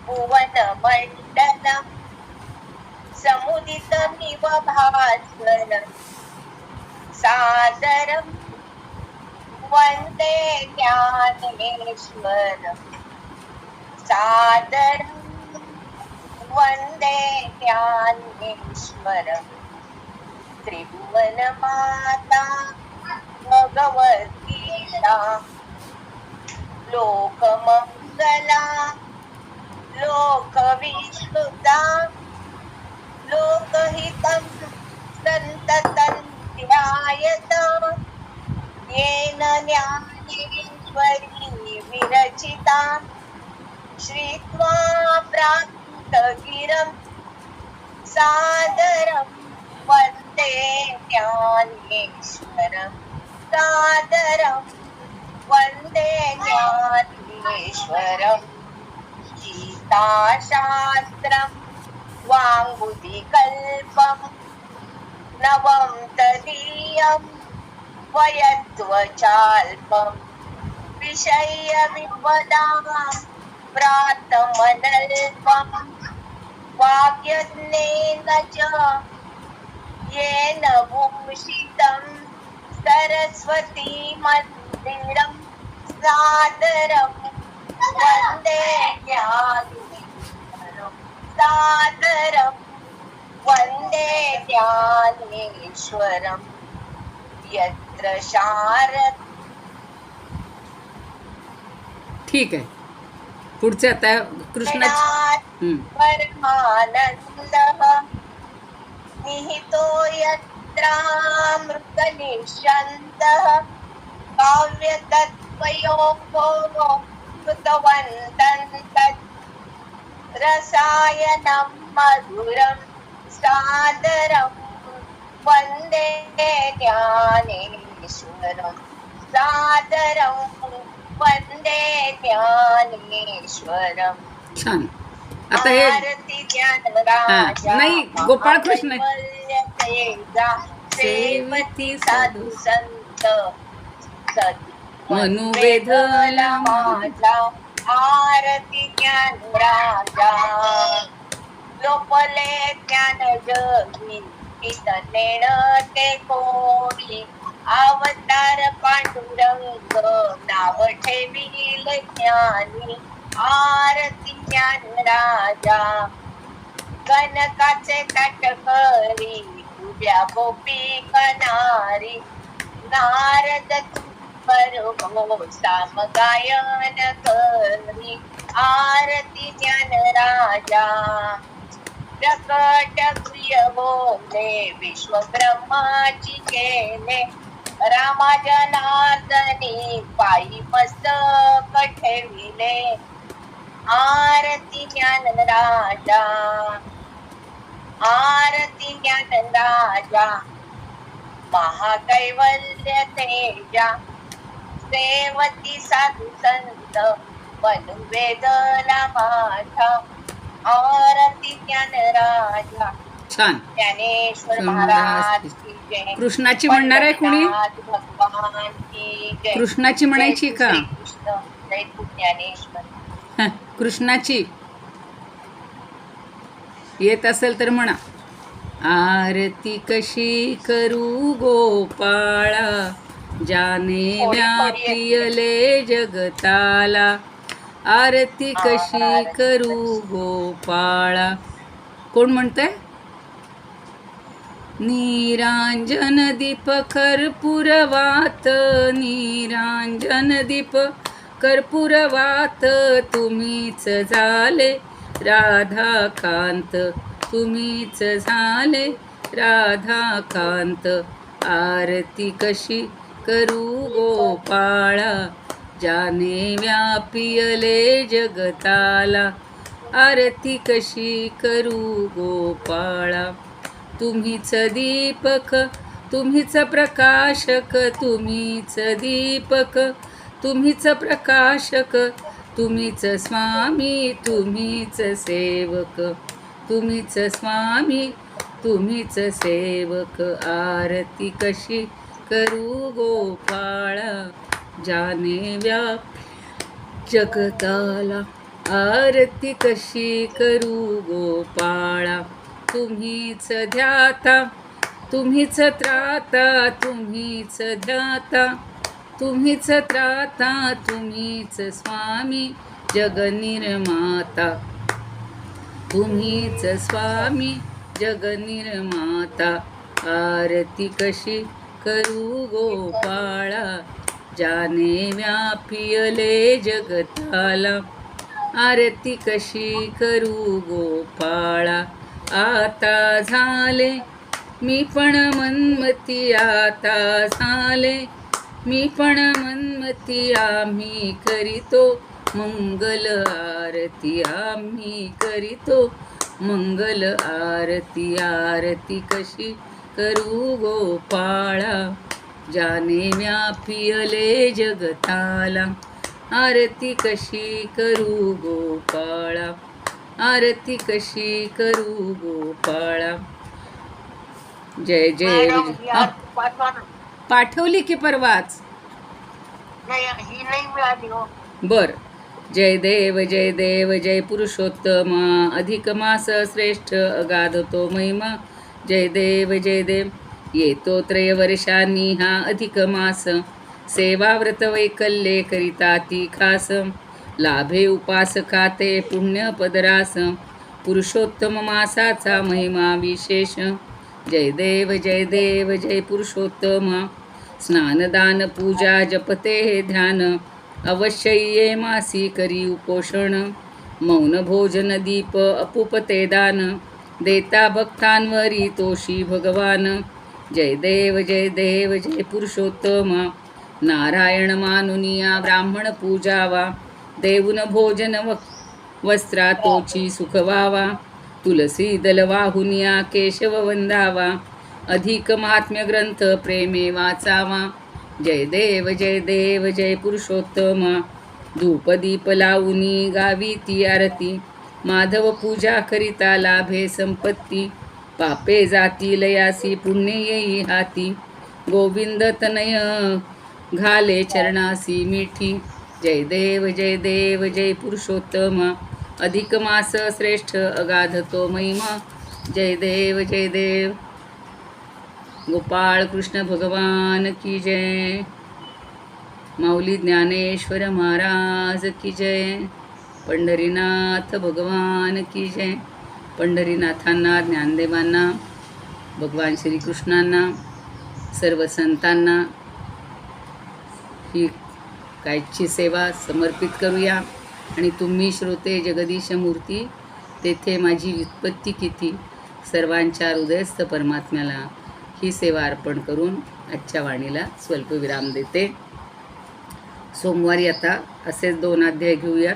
भुवन मंडल, समुदितमिव भास्वर, सादरं वन्दे ज्ञानेश्वर. सादरं वन्दे ज्ञानेश्वर. त्रिभुवनमाता भगवद्गीता, लोकमंगला लोकविश्रुता, लोकहितं सन्ततं ध्यायता. येन ज्ञानेश्वरी विरचिता श्रीत्वा प्राप्तगिरं सादरं वन्दे ज्ञानेश्वरं सादरं वन्दे ज्ञानेश्वरम् गीताशास्त्रं वाङ्मुदिकल्पं नवं तदीयं वयत्वचाल्पं विषयविपदां प्रातमनल्पं वाक्यज्ञेन च येन भूषितं सरस्वती मन्दिरं सादरं वन्दे ज्ञानेश्वरं सादरं वन्दे ज्ञानेश्वरं यत्र शारद. ठीक आहे. पुढचे आता कृष्णाची परमानन्दः निहितो यत्रामृतनिःशन्तः काव्यतत्त्वयोगो कृतवन्तं तत् रसायनं मधुरं सादरं वन्दे ज्ञानेश्वरं सादरं वन्दे ज्ञानेश्वरं. छान. आता हे नाही, गोपाळकृष्ण सेवती साधू संत मनुवेधला माझा आरती ज्ञान राजा लोपले ज्ञान जगी पितनेण ते कोणी अवतार पांडुरंग नाव ठेवील ज्ञानी आरती ज्ञान राजा कनकाचे ताटकरी उभ्या गोपी कनारी नारद करो साम गायन करी आरती ज्ञान राजा प्रकट प्रिय बोले विश्व ब्रह्माची केले रामा जनार्दनी पायी मस्तक ठेविले आरती ज्ञान राजा आरती ज्ञान राजा महाकैवल्य तेजा सेवती साधू संत मनुवेदला माझा आरती ज्ञान राजा. छान. ज्ञानेश्वर महाराज की जय. कृष्णाची म्हणणार आहे कोणी? भगवान की जय. कृष्णाची म्हणायची का? जय कृष्ण जय ज्ञानेश्वर. कृष्णाची येत असेल तर म्हणा. आरती कशी करू गोपाळा जाने व्यापियले जगताला आरती कशी करू गोपाळा. कोण म्हणतंय? निरांजन दीप कर्पूरवात निरांजन दीप कर्पूरवात तुम्हीच झाले राधाकांत तुम्हीच झाले राधाकांत आरती कशी करू गोपाळा जाने व्यापियले जगताला आरती कशी करू गोपाळा. तुम्हीच दीपक तुम्हीच प्रकाशक तुम्हीच दीपक तुम्हीच प्रकाशक तुम्हीच स्वामी तुम्हीच सेवक तुम्हीच स्वामी तुम्हीच सेवक आरती कशी करू गोपाळा जाने व्याप जगताला आरती कशी करू गोपाळा. तुम्हीच ध्याता तुम्हीच त्राता तुम्हीच ध्याता तुम्हीच त्राता तुम्हीच स्वामी जगनिर्माता तुम्हीच स्वामी जगनिर्माता आरती कशी करू गोपाळा जाने व्यापियले जगताला आरती कशी करू गोपाळा. आता झाले मी पण मनमती आता झाले मी पण मन्मती आम्ही करीतो मंगल आरती, आम्ही करीतो मंगल आरती. आरती कशी करू गोपाळा, जाने व्यापियले जगताला. आरती कशी करू गोपाळा, आरती कशी करू गोपाळा. जय जय मॅडम विजय. ही हा, आरती पाठवा ना. पाठवली की परवाच. नाही ही नाही मिळाली हो. बर. जय देव जय पुरुषोत्तम, अधिक मास श्रेष्ठ अगाध तो महिमा. जय देव येतो त्रयवर्षांनी हा अधिक मास, सेवा व्रत वैकल्ये करिता ती खास. लाभे उपासका ते पुण्य पदरास, पुरुषोत्तम मासाचा महिमा विशेष. जय देव जय पुरुषोत्तम. स्नानदान पूजा जपते ध्यान, अवश्य ये मासी करी उपोषण. मौन भोजन दीप अपुपते दान, देता भक्तांवरी तोषी भगवान. जय देव जय पुरुषोत्तम. नारायण मानुनिया ब्राह्मण पूजावा, देऊन भोजन वस्त्रातोची सुख व्हावा. तुलसी दल वाहुनिया केशव वंदावा, अधिक महात्म्य ग्रंथ प्रेमे वाचावा. जय देव जय पुरुषोत्तम. धूप दीप लावुनी गावी ती आरती, माधव पूजा करिता लाभे संपत्ती. पापे जाती लयासी पुण्य येई हाती, गोविंद तनय घाले चरणासी मिठी. जय देव जय पुरुषोत्तम. अधिक मास श्रेष्ठ अगाध तो महिमा. जय देव गोपाळ कृष्ण भगवान की जय. माऊली ज्ञानेश्वर महाराज की जय. पंढरीनाथ भगवान की जय. पंढरीनाथांना, ज्ञानदेवांना, भगवान श्रीकृष्णांना, सर्व संतांना ही कायची सेवा समर्पित करूया. आणि तुम्ही श्रोते जगदीश मूर्ती, तेथे माझी व्युत्पत्ती किती, सर्वांच्या हृदयस्थ परमात्म्याला ही सेवा अर्पण करून आजच्या वाणीला स्वल्पविराम देते. सोमवारी आता असेच 2 अध्याय घेऊया.